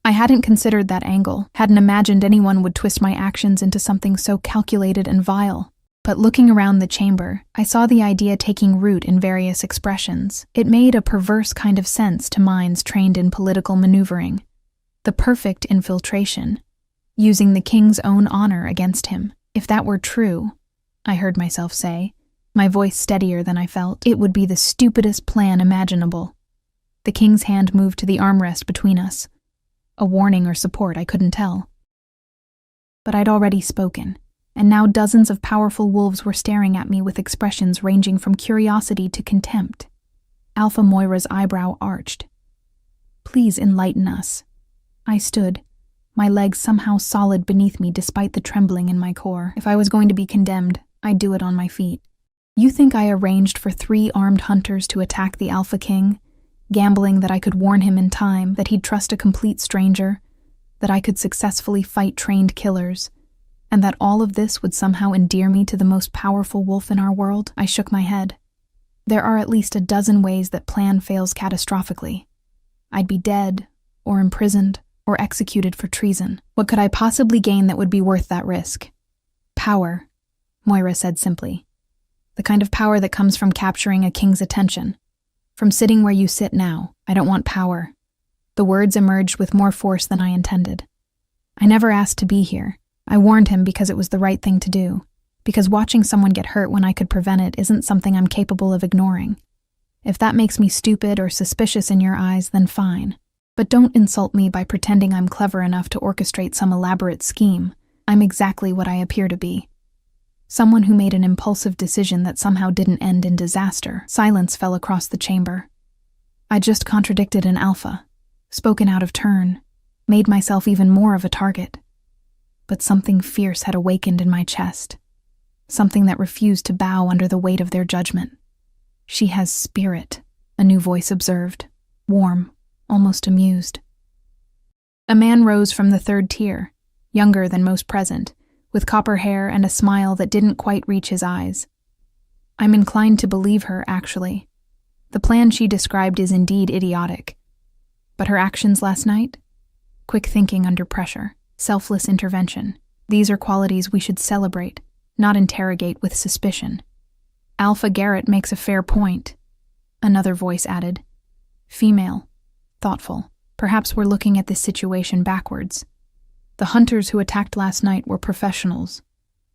I hadn't considered that angle, hadn't imagined anyone would twist my actions into something so calculated and vile. But looking around the chamber, I saw the idea taking root in various expressions. It made a perverse kind of sense to minds trained in political maneuvering. The perfect infiltration, using the king's own honor against him. If that were true, I heard myself say, my voice steadier than I felt, it would be the stupidest plan imaginable. The king's hand moved to the armrest between us. A warning or support, I couldn't tell. But I'd already spoken, and now dozens of powerful wolves were staring at me with expressions ranging from curiosity to contempt. Alpha Moira's eyebrow arched. Please enlighten us. I stood, my legs somehow solid beneath me despite the trembling in my core. If I was going to be condemned, I'd do it on my feet. You think I arranged for 3 armed hunters to attack the Alpha King? Gambling that I could warn him in time, that he'd trust a complete stranger, that I could successfully fight trained killers, and that all of this would somehow endear me to the most powerful wolf in our world? I shook my head. There are at least a dozen ways that plan fails catastrophically. I'd be dead, or imprisoned, or executed for treason. What could I possibly gain that would be worth that risk? Power, Moira said simply. The kind of power that comes from capturing a king's attention. From sitting where you sit now. I don't want power. The words emerged with more force than I intended. I never asked to be here. I warned him because it was the right thing to do. Because watching someone get hurt when I could prevent it isn't something I'm capable of ignoring. If that makes me stupid or suspicious in your eyes, then fine. But don't insult me by pretending I'm clever enough to orchestrate some elaborate scheme. I'm exactly what I appear to be. Someone who made an impulsive decision that somehow didn't end in disaster. Silence fell across the chamber. I just contradicted an alpha, spoken out of turn, made myself even more of a target. But something fierce had awakened in my chest, something that refused to bow under the weight of their judgment. She has spirit, a new voice observed, warm, almost amused. A man rose from the 3rd tier, younger than most present, with copper hair and a smile that didn't quite reach his eyes. I'm inclined to believe her, actually. The plan she described is indeed idiotic. But her actions last night? Quick thinking under pressure, selfless intervention. These are qualities we should celebrate, not interrogate with suspicion. Alpha Garrett makes a fair point, another voice added. Female, thoughtful, Perhaps we're looking at this situation backwards. The hunters who attacked last night were professionals.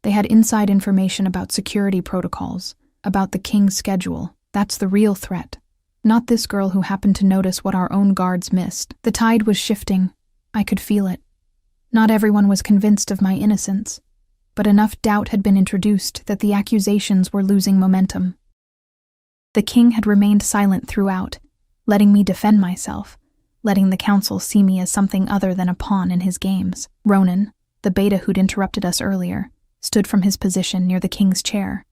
They had inside information about security protocols, about the king's schedule. That's the real threat. Not this girl who happened to notice what our own guards missed. The tide was shifting. I could feel it. Not everyone was convinced of my innocence, but enough doubt had been introduced that the accusations were losing momentum. The king had remained silent throughout, letting me defend myself, letting the council see me as something other than a pawn in his games. Ronan, the beta who'd interrupted us earlier, stood from his position near the king's chair.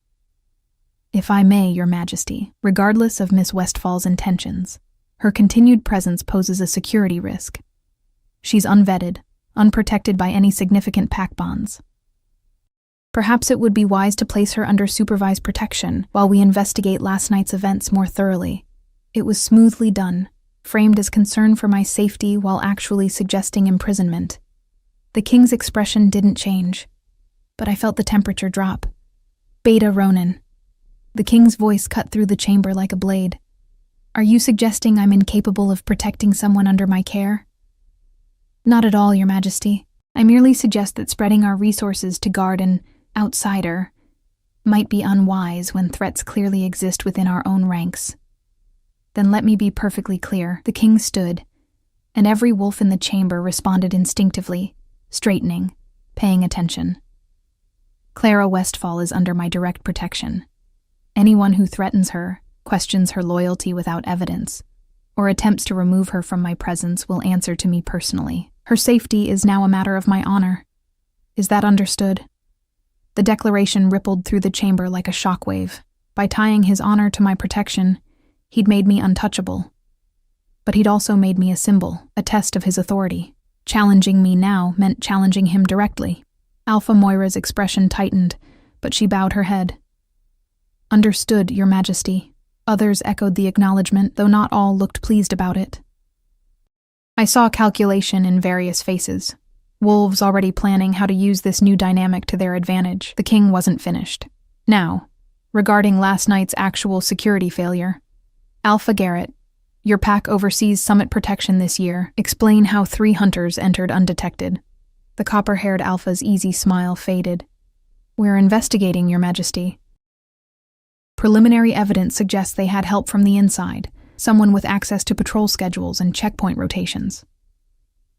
If I may, Your Majesty, regardless of Miss Westfall's intentions, her continued presence poses a security risk. She's unvetted, unprotected by any significant pack bonds. Perhaps it would be wise to place her under supervised protection while we investigate last night's events more thoroughly. It was smoothly done, framed as concern for my safety while actually suggesting imprisonment. The king's expression didn't change, but I felt the temperature drop. Beta Ronan. The king's voice cut through the chamber like a blade. Are you suggesting I'm incapable of protecting someone under my care? Not at all, Your Majesty. I merely suggest that spreading our resources to guard an outsider might be unwise when threats clearly exist within our own ranks. Then let me be perfectly clear. The king stood, and every wolf in the chamber responded instinctively, straightening, paying attention. Clara Westfall is under my direct protection. Anyone who threatens her, questions her loyalty without evidence, or attempts to remove her from my presence will answer to me personally. Her safety is now a matter of my honor. Is that understood? The declaration rippled through the chamber like a shockwave. By tying his honor to my protection, he'd made me untouchable. But he'd also made me a symbol, a test of his authority. Challenging me now meant challenging him directly. Alpha Moira's expression tightened, but she bowed her head. Understood, Your Majesty. Others echoed the acknowledgement, though not all looked pleased about it. I saw calculation in various faces. Wolves already planning how to use this new dynamic to their advantage. The king wasn't finished. Now, regarding last night's actual security failure, Alpha Garrett, your pack oversees summit protection this year. Explain how 3 hunters entered undetected. The copper-haired Alpha's easy smile faded. We're investigating, Your Majesty. Preliminary evidence suggests they had help from the inside, someone with access to patrol schedules and checkpoint rotations.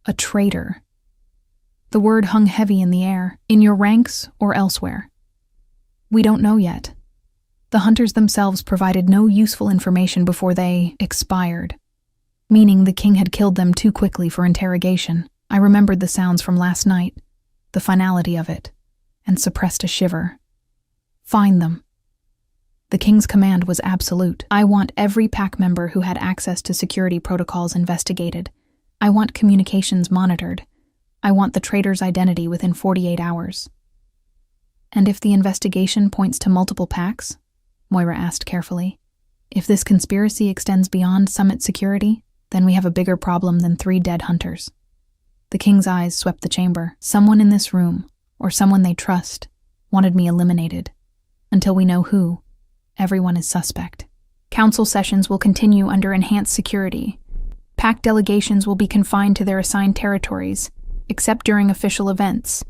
A traitor. The word hung heavy in the air, in your ranks or elsewhere. We don't know yet. The hunters themselves provided no useful information before they expired, meaning the king had killed them too quickly for interrogation. I remembered the sounds from last night, the finality of it, and suppressed a shiver. Find them. The king's command was absolute. I want every pack member who had access to security protocols investigated. I want communications monitored. I want the traitor's identity within 48 hours. And if the investigation points to multiple packs? Moira asked carefully. If this conspiracy extends beyond summit security, then we have a bigger problem than 3 dead hunters. The king's eyes swept the chamber. Someone in this room, or someone they trust, wanted me eliminated. Until we know who, everyone is suspect. Council sessions will continue under enhanced security. Pack delegations will be confined to their assigned territories, except during official events,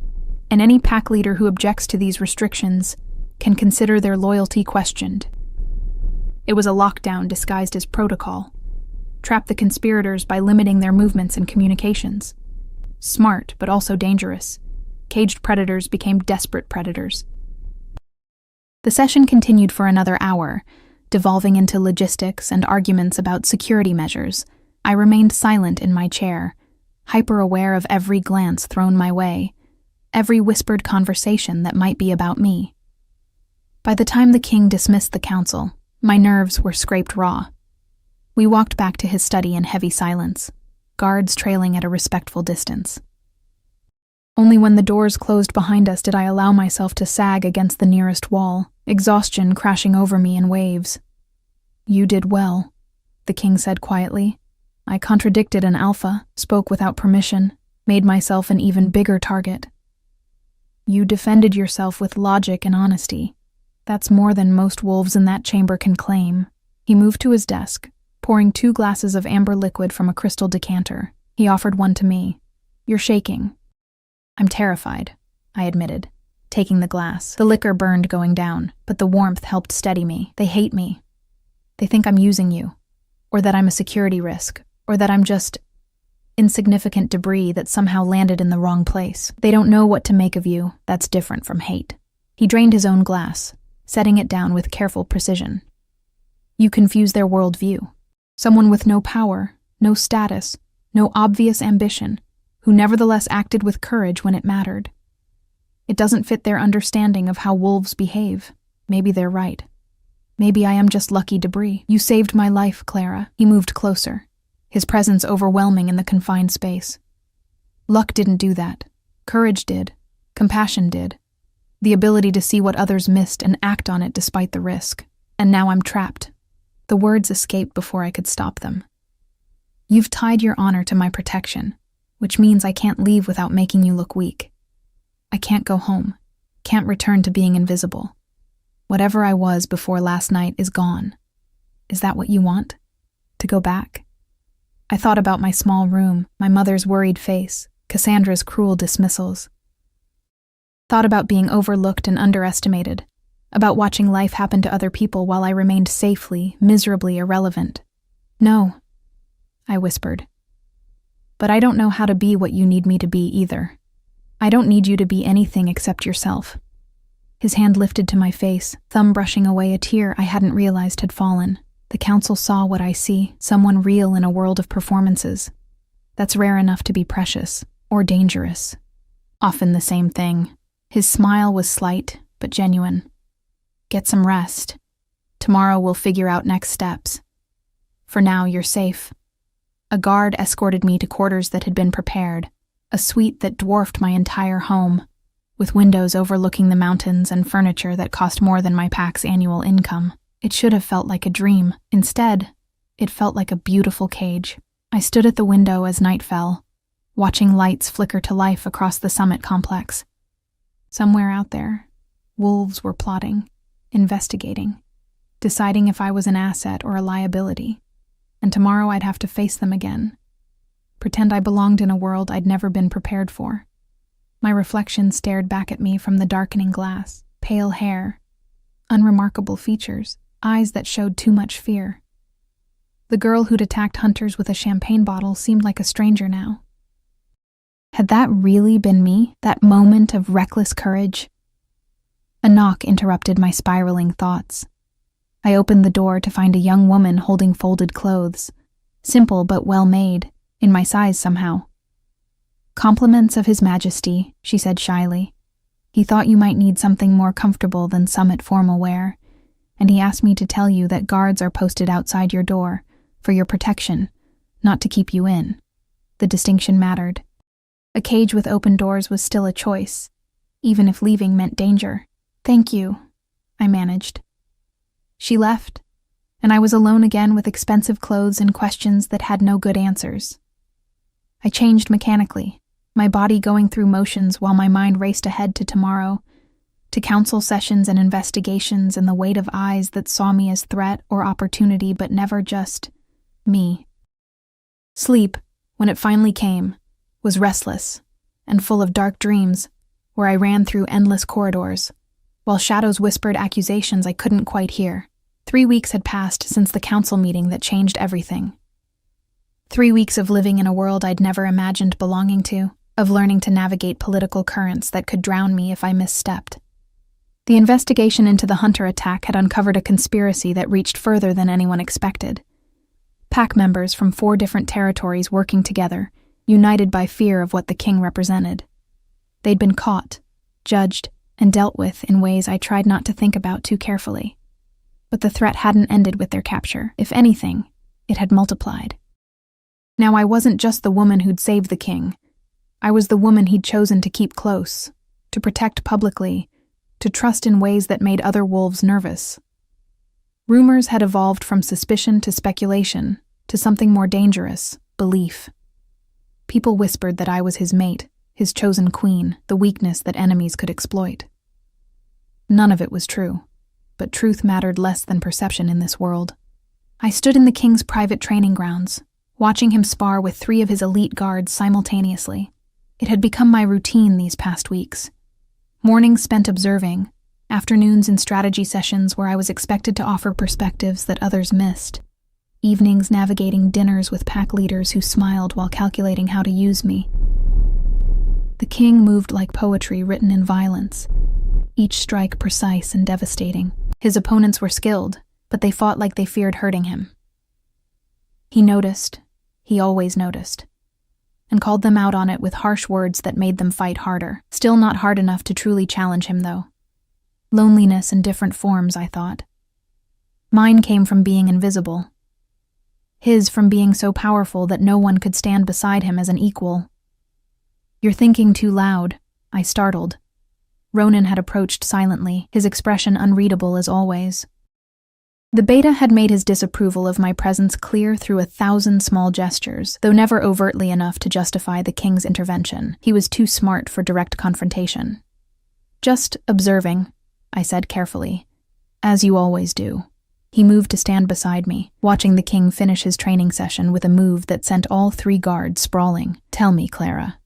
and any pack leader who objects to these restrictions can consider their loyalty questioned. It was a lockdown disguised as protocol. Trap the conspirators by limiting their movements and communications. Smart, but also dangerous. Caged predators became desperate predators. The session continued for another hour, devolving into logistics and arguments about security measures. I remained silent in my chair, hyper-aware of every glance thrown my way, every whispered conversation that might be about me. By the time the king dismissed the council, my nerves were scraped raw. We walked back to his study in heavy silence, guards trailing at a respectful distance. Only when the doors closed behind us did I allow myself to sag against the nearest wall, exhaustion crashing over me in waves. You did well, the king said quietly. I contradicted an alpha, spoke without permission, made myself an even bigger target. You defended yourself with logic and honesty. That's more than most wolves in that chamber can claim. He moved to his desk, pouring 2 glasses of amber liquid from a crystal decanter. He offered one to me. "You're shaking." "I'm terrified," I admitted, taking the glass. The liquor burned going down, but the warmth helped steady me. "They hate me. They think I'm using you, or that I'm a security risk, or that I'm just insignificant debris that somehow landed in the wrong place. They don't know what to make of you. That's different from hate." He drained his own glass, setting it down with careful precision. "You confuse their worldview. Someone with no power, no status, no obvious ambition, who nevertheless acted with courage when it mattered. It doesn't fit their understanding of how wolves behave. Maybe they're right. Maybe I am just lucky debris. You saved my life, Clara." He moved closer, his presence overwhelming in the confined space. "Luck didn't do that. Courage did. Compassion did. The ability to see what others missed and act on it despite the risk. And now I'm trapped." The words escaped before I could stop them. "You've tied your honor to my protection, which means I can't leave without making you look weak. I can't go home, can't return to being invisible. Whatever I was before last night is gone. Is that what you want? To go back?" I thought about my small room, my mother's worried face, Cassandra's cruel dismissals. Thought about being overlooked and underestimated, about watching life happen to other people while I remained safely, miserably irrelevant. "No," I whispered. "But I don't know how to be what you need me to be either. I don't need you to be anything except yourself." His hand lifted to my face, thumb brushing away a tear I hadn't realized had fallen. The council saw what I see, someone real in a world of performances. That's rare enough to be precious, or dangerous. Often the same thing. His smile was slight, but genuine. "Get some rest. Tomorrow we'll figure out next steps. For now, you're safe." A guard escorted me to quarters that had been prepared, a suite that dwarfed my entire home, with windows overlooking the mountains and furniture that cost more than my pack's annual income. It should have felt like a dream. Instead, it felt like a beautiful cage. I stood at the window as night fell, watching lights flicker to life across the summit complex. Somewhere out there, wolves were plotting, investigating, deciding if I was an asset or a liability. And tomorrow I'd have to face them again. Pretend I belonged in a world I'd never been prepared for. My reflection stared back at me from the darkening glass. Pale hair, unremarkable features, eyes that showed too much fear. The girl who'd attacked hunters with a champagne bottle seemed like a stranger now. Had that really been me, that moment of reckless courage? A knock interrupted my spiraling thoughts. I opened the door to find a young woman holding folded clothes, simple but well-made, in my size somehow. "Compliments of His Majesty," she said shyly. "He thought you might need something more comfortable than summit formal wear, and he asked me to tell you that guards are posted outside your door, for your protection, not to keep you in." The distinction mattered. A cage with open doors was still a choice, even if leaving meant danger. "Thank you," I managed. She left, and I was alone again with expensive clothes and questions that had no good answers. I changed mechanically, my body going through motions while my mind raced ahead to tomorrow, to council sessions and investigations and the weight of eyes that saw me as threat or opportunity but never just me. Sleep, when it finally came, was restless and full of dark dreams where I ran through endless corridors, while shadows whispered accusations I couldn't quite hear. 3 weeks had passed since the council meeting that changed everything. 3 weeks of living in a world I'd never imagined belonging to, of learning to navigate political currents that could drown me if I misstepped. The investigation into the Hunter attack had uncovered a conspiracy that reached further than anyone expected. Pack members from 4 different territories working together, united by fear of what the king represented. They'd been caught, judged, and dealt with in ways I tried not to think about too carefully. But the threat hadn't ended with their capture. If anything, it had multiplied. Now I wasn't just the woman who'd saved the king. I was the woman he'd chosen to keep close, to protect publicly, to trust in ways that made other wolves nervous. Rumors had evolved from suspicion to speculation, to something more dangerous, belief. People whispered that I was his mate, his chosen queen, the weakness that enemies could exploit. None of it was true, but truth mattered less than perception in this world. I stood in the king's private training grounds, watching him spar with 3 of his elite guards simultaneously. It had become my routine these past weeks. Mornings spent observing, afternoons in strategy sessions where I was expected to offer perspectives that others missed, evenings navigating dinners with pack leaders who smiled while calculating how to use me. The king moved like poetry written in violence, each strike precise and devastating. His opponents were skilled, but they fought like they feared hurting him. He noticed, he always noticed, and called them out on it with harsh words that made them fight harder. Still not hard enough to truly challenge him, though. Loneliness in different forms, I thought. Mine came from being invisible. His from being so powerful that no one could stand beside him as an equal. "You're thinking too loud," I startled. Ronan had approached silently, his expression unreadable as always. The beta had made his disapproval of my presence clear through 1,000 small gestures, though never overtly enough to justify the king's intervention. He was too smart for direct confrontation. "Just observing," I said carefully, "as you always do." He moved to stand beside me, watching the king finish his training session with a move that sent all 3 guards sprawling. "Tell me, Clara,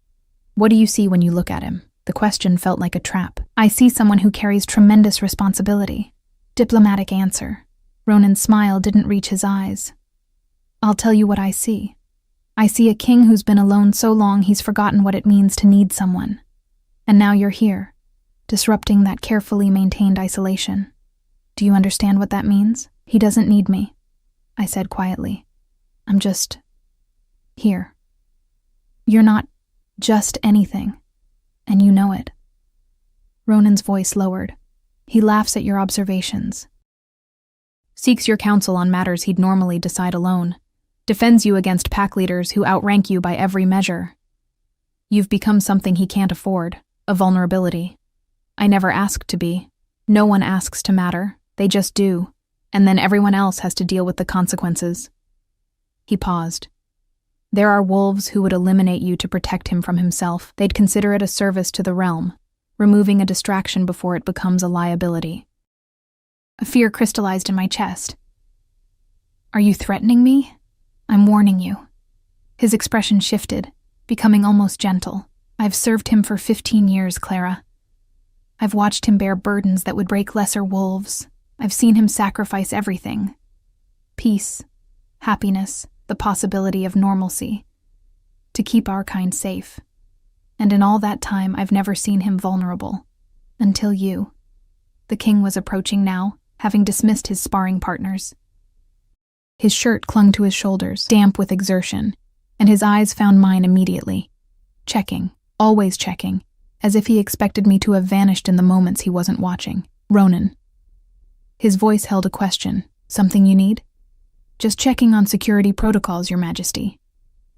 what do you see when you look at him?" The question felt like a trap. "I see someone who carries tremendous responsibility." Diplomatic answer. Ronan's smile didn't reach his eyes. "I'll tell you what I see. I see a king who's been alone so long he's forgotten what it means to need someone. And now you're here, disrupting that carefully maintained isolation. Do you understand what that means?" "He doesn't need me," I said quietly. "I'm just here." "You're not just anything, and you know it." Ronan's voice lowered. "He laughs at your observations. Seeks your counsel on matters he'd normally decide alone. Defends you against pack leaders who outrank you by every measure. You've become something he can't afford, a vulnerability. I never asked to be. No one asks to matter, they just do, and then everyone else has to deal with the consequences." He paused. "There are wolves who would eliminate you to protect him from himself. They'd consider it a service to the realm, removing a distraction before it becomes a liability." A fear crystallized in my chest. "Are you threatening me? I'm warning you." His expression shifted, becoming almost gentle. "I've served him for 15 years, Clara. I've watched him bear burdens that would break lesser wolves. I've seen him sacrifice everything. Peace, happiness, the possibility of normalcy, to keep our kind safe. And in all that time, I've never seen him vulnerable. Until you." The king was approaching now, having dismissed his sparring partners. His shirt clung to his shoulders, damp with exertion, and his eyes found mine immediately. Checking, always checking, as if he expected me to have vanished in the moments he wasn't watching. "Ronan." His voice held a question. "Something you need?" "Just checking on security protocols, Your Majesty.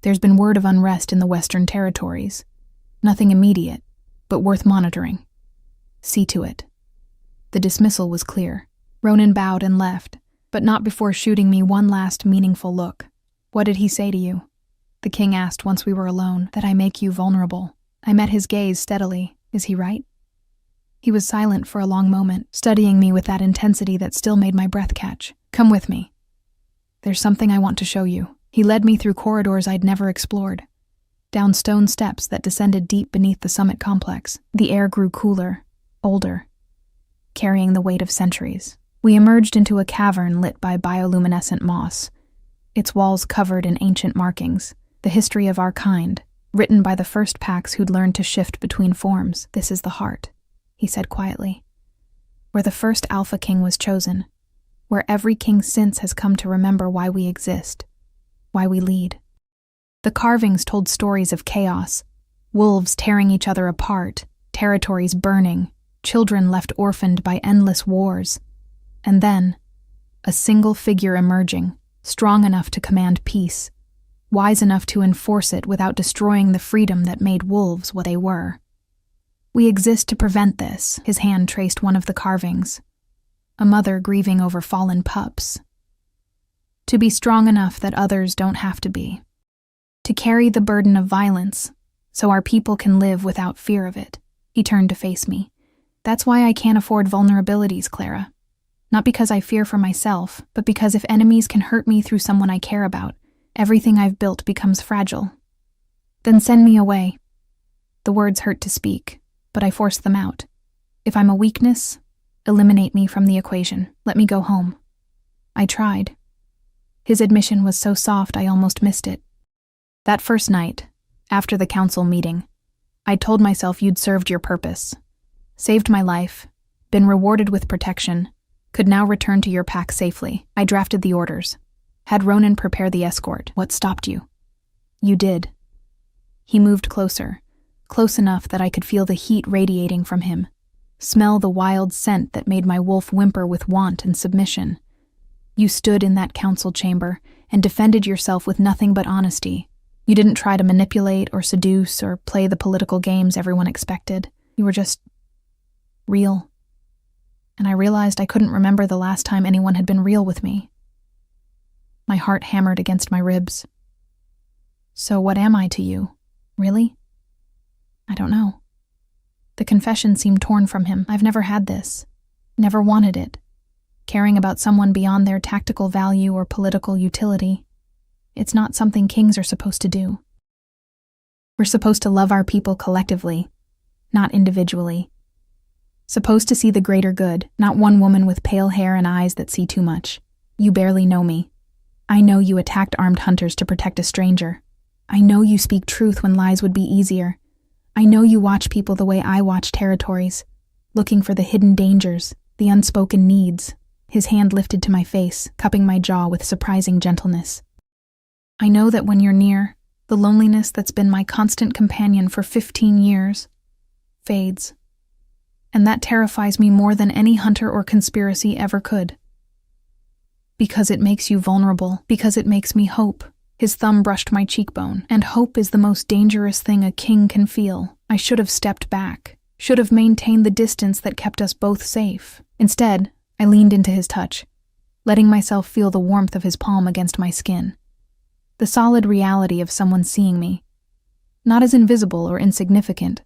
There's been word of unrest in the Western Territories. Nothing immediate, but worth monitoring. See to it." The dismissal was clear. Ronan bowed and left, but not before shooting me one last meaningful look. "What did he say to you?" the king asked once we were alone. "That I make you vulnerable." I met his gaze steadily. "Is he right?" He was silent for a long moment, studying me with that intensity that still made my breath catch. "Come with me. There's something I want to show you." He led me through corridors I'd never explored, down stone steps that descended deep beneath the summit complex. The air grew cooler, older, carrying the weight of centuries. We emerged into a cavern lit by bioluminescent moss, its walls covered in ancient markings, the history of our kind, written by the first packs who'd learned to shift between forms. "This is the heart," he said quietly, "where the first Alpha King was chosen, where every king since has come to remember why we exist, why we lead." The carvings told stories of chaos, wolves tearing each other apart, territories burning, children left orphaned by endless wars. And then, a single figure emerging, strong enough to command peace, wise enough to enforce it without destroying the freedom that made wolves what they were. "We exist to prevent this," his hand traced one of the carvings. A mother grieving over fallen pups. "To be strong enough that others don't have to be. To carry the burden of violence, so our people can live without fear of it." He turned to face me. "That's why I can't afford vulnerabilities, Clara. Not because I fear for myself, but because if enemies can hurt me through someone I care about, everything I've built becomes fragile. Then send me away. The words hurt to speak, but I forced them out. If I'm a weakness, eliminate me from the equation. Let me go home. I tried. His admission was so soft I almost missed it. That first night, after the council meeting, I told myself you'd served your purpose, saved my life, been rewarded with protection, could now return to your pack safely. I drafted the orders, had Ronan prepare the escort. What stopped you? You did. He moved closer, close enough that I could feel the heat radiating from him, smell the wild scent that made my wolf whimper with want and submission. You stood in that council chamber and defended yourself with nothing but honesty. You didn't try to manipulate or seduce or play the political games everyone expected. You were just real. And I realized I couldn't remember the last time anyone had been real with me. My heart hammered against my ribs. So what am I to you? Really? I don't know. The confession seemed torn from him. I've never had this. Never wanted it. Caring about someone beyond their tactical value or political utility. It's not something kings are supposed to do. We're supposed to love our people collectively, not individually. Supposed to see the greater good, not one woman with pale hair and eyes that see too much. You barely know me. I know you attacked armed hunters to protect a stranger. I know you speak truth when lies would be easier. I know you watch people the way I watch territories, looking for the hidden dangers, the unspoken needs. His hand lifted to my face, cupping my jaw with surprising gentleness. I know that when you're near, the loneliness that's been my constant companion for 15 years fades. And that terrifies me more than any hunter or conspiracy ever could. Because it makes you vulnerable, because it makes me hope. His thumb brushed my cheekbone, and hope is the most dangerous thing a king can feel. I should have stepped back, should have maintained the distance that kept us both safe. Instead, I leaned into his touch, letting myself feel the warmth of his palm against my skin. The solid reality of someone seeing me, not as invisible or insignificant,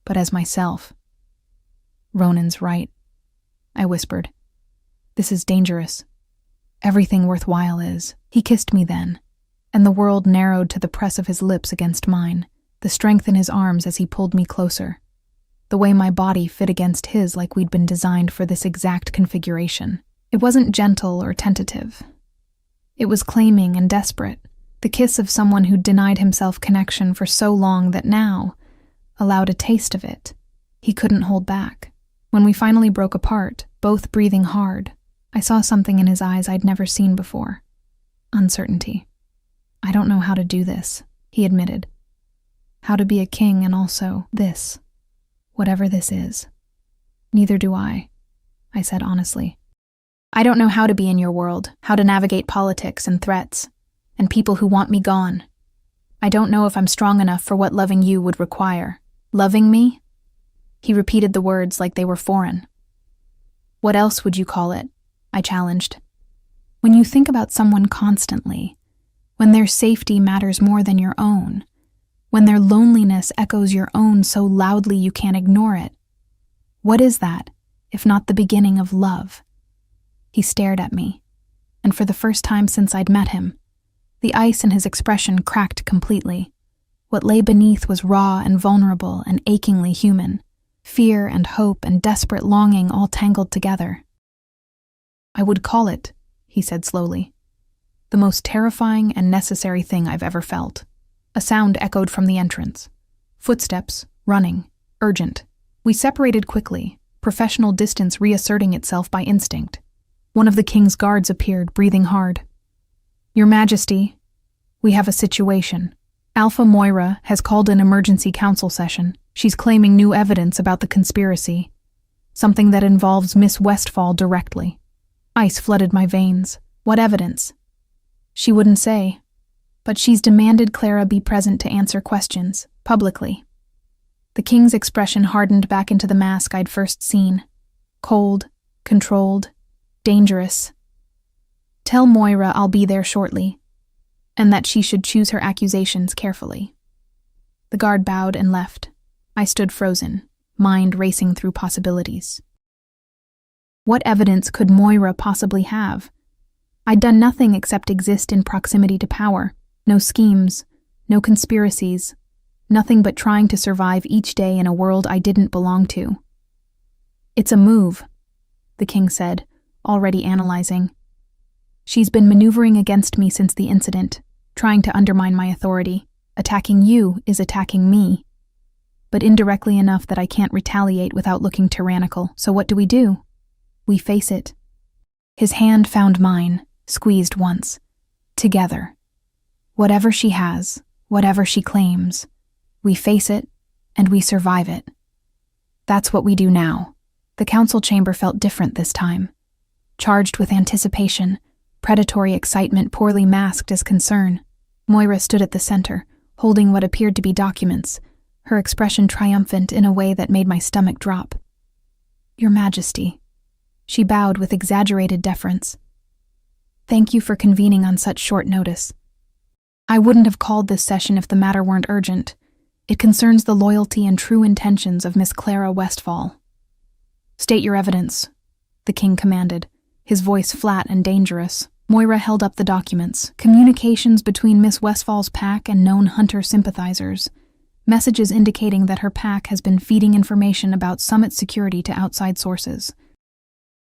but as myself. Ronan's right, I whispered. This is dangerous. Everything worthwhile is. He kissed me then, and the world narrowed to the press of his lips against mine, the strength in his arms as he pulled me closer, the way my body fit against his like we'd been designed for this exact configuration. It wasn't gentle or tentative. It was claiming and desperate, the kiss of someone who'd denied himself connection for so long that now, allowed a taste of it, he couldn't hold back. When we finally broke apart, both breathing hard, I saw something in his eyes I'd never seen before. Uncertainty. I don't know how to do this, he admitted. How to be a king and also this. Whatever this is. Neither do I said honestly. I don't know how to be in your world, how to navigate politics and threats, and people who want me gone. I don't know if I'm strong enough for what loving you would require. Loving me? He repeated the words like they were foreign. What else would you call it? I challenged. When you think about someone constantly, when their safety matters more than your own, when their loneliness echoes your own so loudly you can't ignore it, what is that, if not the beginning of love? He stared at me, and for the first time since I'd met him, the ice in his expression cracked completely. What lay beneath was raw and vulnerable and achingly human. Fear and hope and desperate longing all tangled together. I would call it, he said slowly, the most terrifying and necessary thing I've ever felt. A sound echoed from the entrance. Footsteps, running, urgent. We separated quickly, professional distance reasserting itself by instinct. One of the king's guards appeared, breathing hard. Your Majesty, we have a situation. Alpha Moira has called an emergency council session. She's claiming new evidence about the conspiracy. Something that involves Miss Westfall directly. Ice flooded my veins. What evidence? She wouldn't say. But she's demanded Clara be present to answer questions, publicly. The king's expression hardened back into the mask I'd first seen. Cold, controlled, dangerous. Tell Moira I'll be there shortly, and that she should choose her accusations carefully. The guard bowed and left. I stood frozen, mind racing through possibilities. What evidence could Moira possibly have? I'd done nothing except exist in proximity to power. No schemes, no conspiracies, nothing but trying to survive each day in a world I didn't belong to. It's a move, the king said, already analyzing. She's been maneuvering against me since the incident, trying to undermine my authority. Attacking you is attacking me. But indirectly enough that I can't retaliate without looking tyrannical. So what do? We face it. His hand found mine, squeezed once. Together. Whatever she has, whatever she claims, we face it and we survive it. That's what we do now. The council chamber felt different this time. Charged with anticipation, predatory excitement poorly masked as concern. Moira stood at the center, holding what appeared to be documents, her expression triumphant in a way that made my stomach drop. Your Majesty. She bowed with exaggerated deference. Thank you for convening on such short notice. I wouldn't have called this session if the matter weren't urgent. It concerns the loyalty and true intentions of Miss Clara Westfall. State your evidence, the king commanded, his voice flat and dangerous. Moira held up the documents, communications between Miss Westfall's pack and known Hunter sympathizers, messages indicating that her pack has been feeding information about Summit security to outside sources.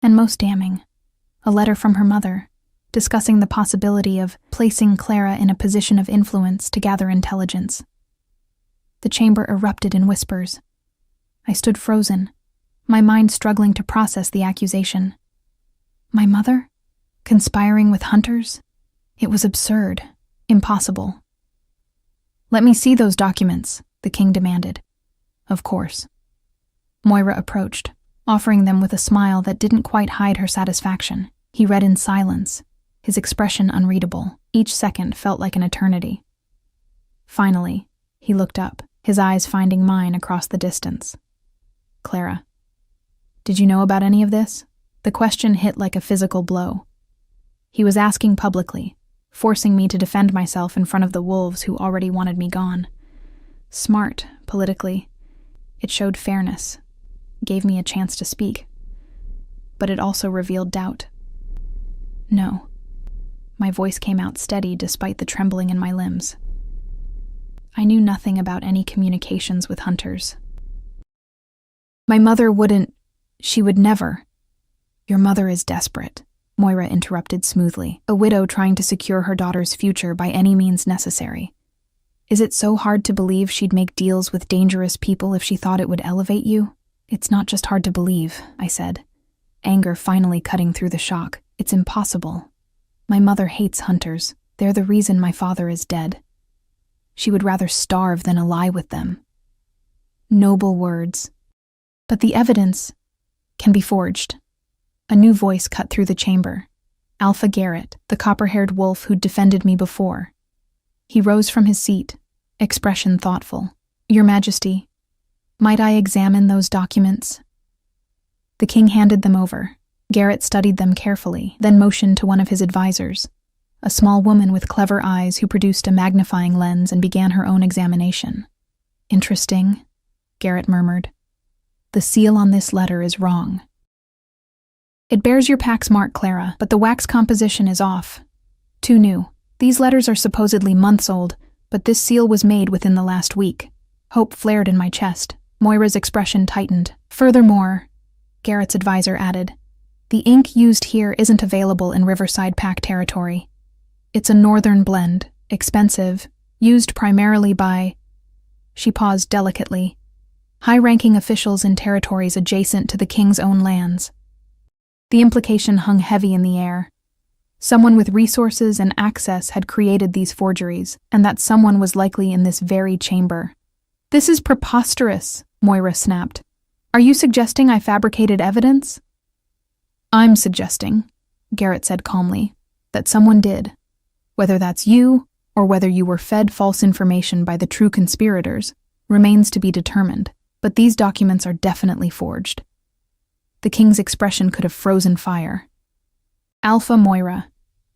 And most damning, a letter from her mother, discussing the possibility of placing Clara in a position of influence to gather intelligence. The chamber erupted in whispers. I stood frozen, my mind struggling to process the accusation. My mother? Conspiring with hunters? It was absurd, impossible. Let me see those documents, the king demanded. Of course. Moira approached, offering them with a smile that didn't quite hide her satisfaction. He read in silence, his expression unreadable. Each second felt like an eternity. Finally, he looked up, his eyes finding mine across the distance. Clara. Did you know about any of this? The question hit like a physical blow. He was asking publicly, forcing me to defend myself in front of the wolves who already wanted me gone. Smart, politically. It showed fairness, gave me a chance to speak. But it also revealed doubt. No. My voice came out steady despite the trembling in my limbs. I knew nothing about any communications with hunters. My mother wouldn't. She would never. Your mother is desperate, Moira interrupted smoothly, a widow trying to secure her daughter's future by any means necessary. Is it so hard to believe she'd make deals with dangerous people if she thought it would elevate you? It's not just hard to believe, I said, anger finally cutting through the shock. It's impossible. My mother hates hunters. They're the reason my father is dead. She would rather starve than ally with them. Noble words. But the evidence can be forged. A new voice cut through the chamber. Alpha Garrett, the copper-haired wolf who'd defended me before. He rose from his seat, expression thoughtful. Your Majesty, might I examine those documents? The king handed them over. Garrett studied them carefully, then motioned to one of his advisors, a small woman with clever eyes who produced a magnifying lens and began her own examination. Interesting, Garrett murmured. The seal on this letter is wrong. It bears your pack's mark, Clara, but the wax composition is off. Too new. These letters are supposedly months old, but this seal was made within the last week. Hope flared in my chest. Moira's expression tightened. Furthermore, Garrett's advisor added, the ink used here isn't available in Riverside Pack territory. It's a northern blend, expensive, used primarily by... She paused delicately. High-ranking officials in territories adjacent to the king's own lands. The implication hung heavy in the air. Someone with resources and access had created these forgeries, and that someone was likely in this very chamber. This is preposterous, Moira snapped. Are you suggesting I fabricated evidence? I'm suggesting, Garrett said calmly, that someone did. Whether that's you, or whether you were fed false information by the true conspirators, remains to be determined, but these documents are definitely forged. The king's expression could have frozen fire. Alpha Moira,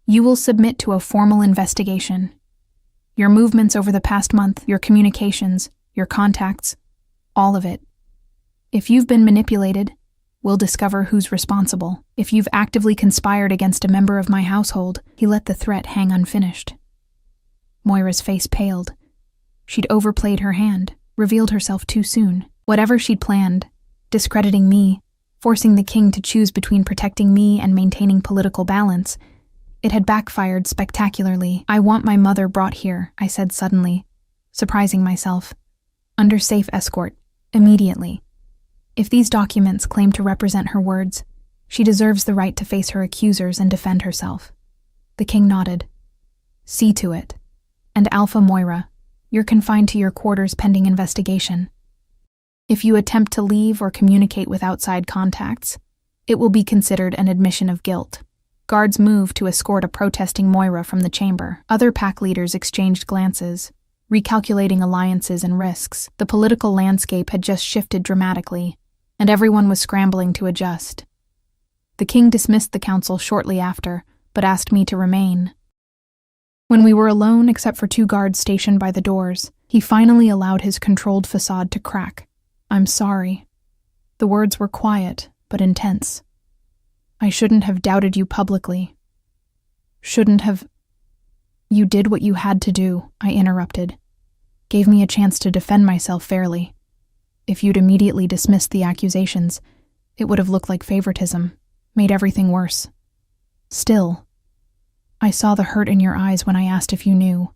you will submit to a formal investigation. Your movements over the past month, your communications, your contacts, all of it. If you've been manipulated, We'll discover who's responsible. If you've actively conspired against a member of my household," he let the threat hang unfinished. Moira's face paled. She'd overplayed her hand, revealed herself too soon. Whatever she'd planned, discrediting me, forcing the king to choose between protecting me and maintaining political balance, it had backfired spectacularly. "I want my mother brought here," I said suddenly, surprising myself. "Under safe escort, immediately. If these documents claim to represent her words, she deserves the right to face her accusers and defend herself." The king nodded. "See to it. And Alpha Moira, you're confined to your quarters pending investigation. If you attempt to leave or communicate with outside contacts, it will be considered an admission of guilt." Guards moved to escort a protesting Moira from the chamber. Other pack leaders exchanged glances, recalculating alliances and risks. The political landscape had just shifted dramatically, and everyone was scrambling to adjust. The king dismissed the council shortly after, but asked me to remain. When we were alone except for 2 guards stationed by the doors, he finally allowed his controlled facade to crack. "I'm sorry." The words were quiet, but intense. "I shouldn't have doubted you publicly. Shouldn't have—" "You did what you had to do," I interrupted. "Gave me a chance to defend myself fairly. If you'd immediately dismissed the accusations, it would have looked like favoritism, made everything worse. Still, I saw the hurt in your eyes when I asked if you knew.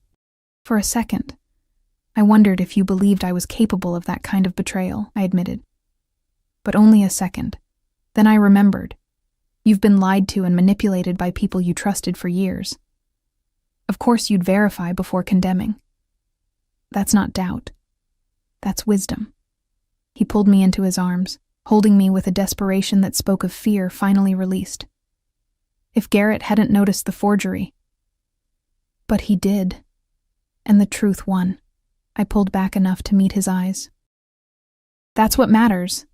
For a second, I wondered if you believed I was capable of that kind of betrayal," I admitted. "But only a second. Then I remembered. You've been lied to and manipulated by people you trusted for years. Of course you'd verify before condemning. That's not doubt. That's wisdom." He pulled me into his arms, holding me with a desperation that spoke of fear finally released. If Garrett hadn't noticed the forgery. But he did. And the truth won. I pulled back enough to meet his eyes. "That's what matters.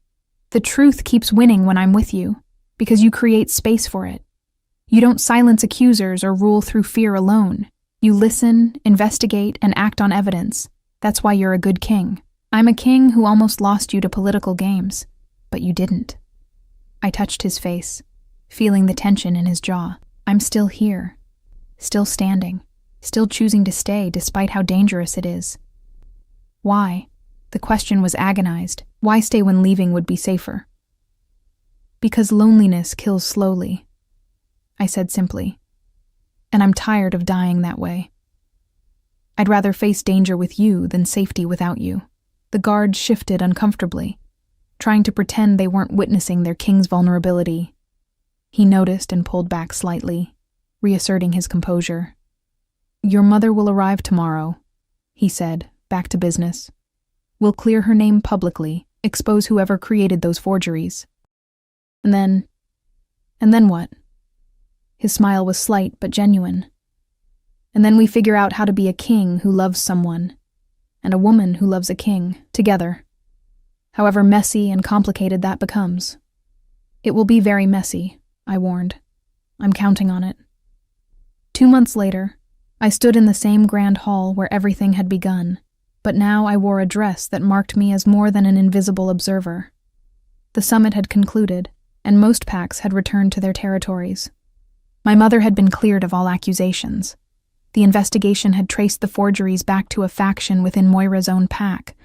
The truth keeps winning when I'm with you, because you create space for it. You don't silence accusers or rule through fear alone. You listen, investigate, and act on evidence. That's why you're a good king. I'm a king who almost lost you to political games, but you didn't." I touched his face, feeling the tension in his jaw. I'm still here, still standing, still choosing to stay despite how dangerous it is. Why? The question was agonized. Why stay when leaving would be safer? "Because loneliness kills slowly," I said simply. "And I'm tired of dying that way. I'd rather face danger with you than safety without you." The guards shifted uncomfortably, trying to pretend they weren't witnessing their king's vulnerability. He noticed and pulled back slightly, reasserting his composure. "Your mother will arrive tomorrow," he said, back to business. "We'll clear her name publicly, expose whoever created those forgeries. And then what?" His smile was slight but genuine. "And then we figure out how to be a king who loves someone, and a woman who loves a king, together. However messy and complicated that becomes. It will be very messy," I warned. "I'm counting on it." 2 months later, I stood in the same grand hall where everything had begun, but now I wore a dress that marked me as more than an invisible observer. The summit had concluded, and most packs had returned to their territories. My mother had been cleared of all accusations. The investigation had traced the forgeries back to a faction within Moira's own pack,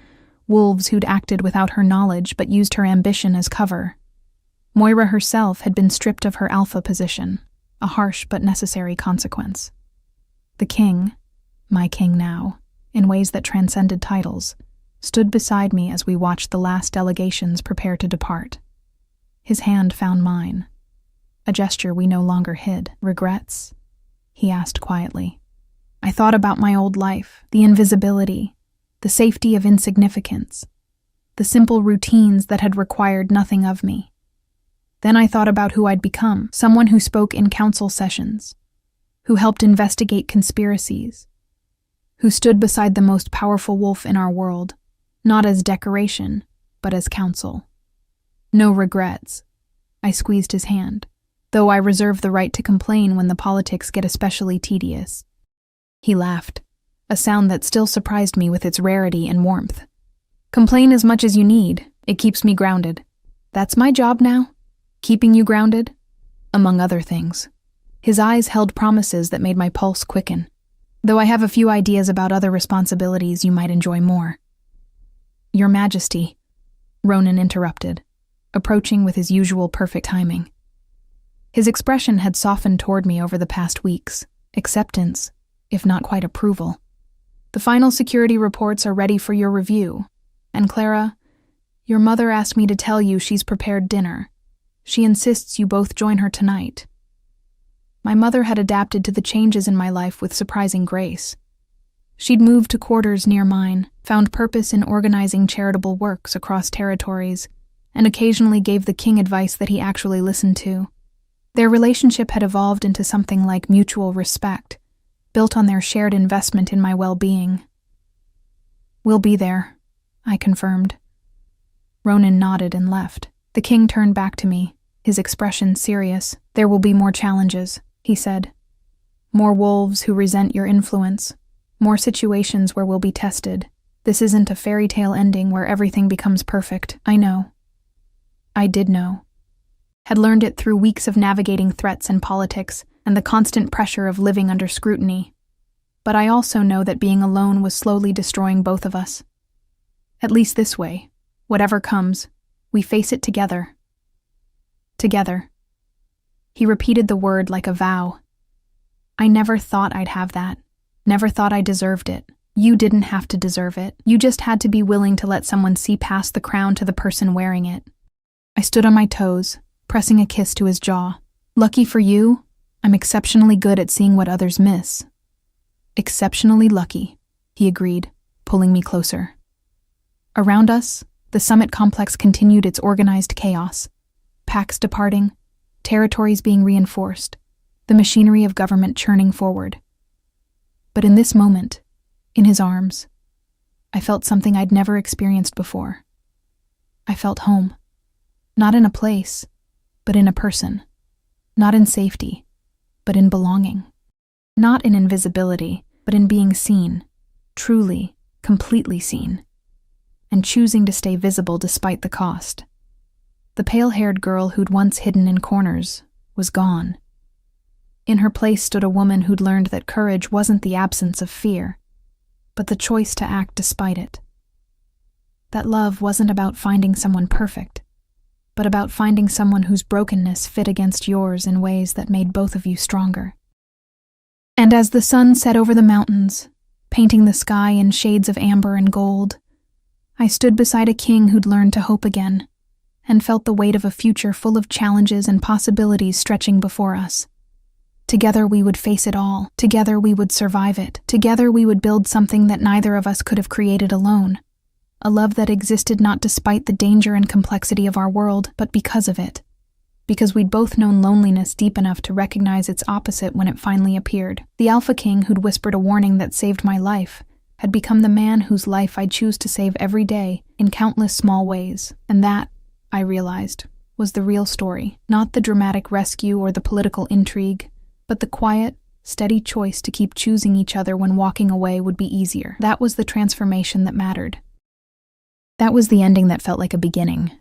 wolves who'd acted without her knowledge but used her ambition as cover. Moira herself had been stripped of her alpha position, a harsh but necessary consequence. The king, my king now, in ways that transcended titles, stood beside me as we watched the last delegations prepare to depart. His hand found mine, a gesture we no longer hid. "Regrets?" he asked quietly. I thought about my old life, the invisibility, the safety of insignificance, the simple routines that had required nothing of me. Then I thought about who I'd become, someone who spoke in council sessions, who helped investigate conspiracies, who stood beside the most powerful wolf in our world, not as decoration, but as counsel. No regrets. I squeezed his hand, though I reserve the right to complain when the politics get especially tedious. He laughed, a sound that still surprised me with its rarity and warmth. "Complain as much as you need. It keeps me grounded. That's my job now." Keeping you grounded? Among other things. His eyes held promises that made my pulse quicken. Though I have a few ideas about other responsibilities you might enjoy more. Your Majesty, Ronan interrupted, approaching with his usual perfect timing. His expression had softened toward me over the past weeks, acceptance, if not quite approval. The final security reports are ready for your review, and Clara, your mother asked me to tell you she's prepared dinner. She insists you both join her tonight. My mother had adapted to the changes in my life with surprising grace. She'd moved to quarters near mine, found purpose in organizing charitable works across territories, and occasionally gave the king advice that he actually listened to. Their relationship had evolved into something like mutual respect, built on their shared investment in my well-being. We'll be there, I confirmed. Ronan nodded and left. The king turned back to me, his expression serious. There will be more challenges, he said. More wolves who resent your influence. More situations where we'll be tested. This isn't a fairy tale ending where everything becomes perfect. I know. I did know. Had learned it through weeks of navigating threats and politics and the constant pressure of living under scrutiny. But I also know that being alone was slowly destroying both of us. At least this way, whatever comes, we face it together. Together. He repeated the word like a vow. I never thought I'd have that. Never thought I deserved it. You didn't have to deserve it. You just had to be willing to let someone see past the crown to the person wearing it. I stood on my toes, pressing a kiss to his jaw. Lucky for you, I'm exceptionally good at seeing what others miss. Exceptionally lucky, he agreed, pulling me closer. Around us, the summit complex continued its organized chaos. Packs departing, territories being reinforced, the machinery of government churning forward. But in this moment, in his arms, I felt something I'd never experienced before. I felt home. Not in a place, but in a person. Not in safety, but in belonging. Not in invisibility, but in being seen. Truly, completely seen. And choosing to stay visible despite the cost. The pale-haired girl who'd once hidden in corners was gone. In her place stood a woman who'd learned that courage wasn't the absence of fear, but the choice to act despite it. That love wasn't about finding someone perfect, but about finding someone whose brokenness fit against yours in ways that made both of you stronger. And as the sun set over the mountains, painting the sky in shades of amber and gold, I stood beside a king who'd learned to hope again, and felt the weight of a future full of challenges and possibilities stretching before us. Together we would face it all. Together we would survive it. Together we would build something that neither of us could have created alone. A love that existed not despite the danger and complexity of our world, but because of it. Because we'd both known loneliness deep enough to recognize its opposite when it finally appeared. The Alpha King who'd whispered a warning that saved my life had become the man whose life I choose to save every day in countless small ways. And that, I realized, was the real story. Not the dramatic rescue or the political intrigue, but the quiet, steady choice to keep choosing each other when walking away would be easier. That was the transformation that mattered. That was the ending that felt like a beginning.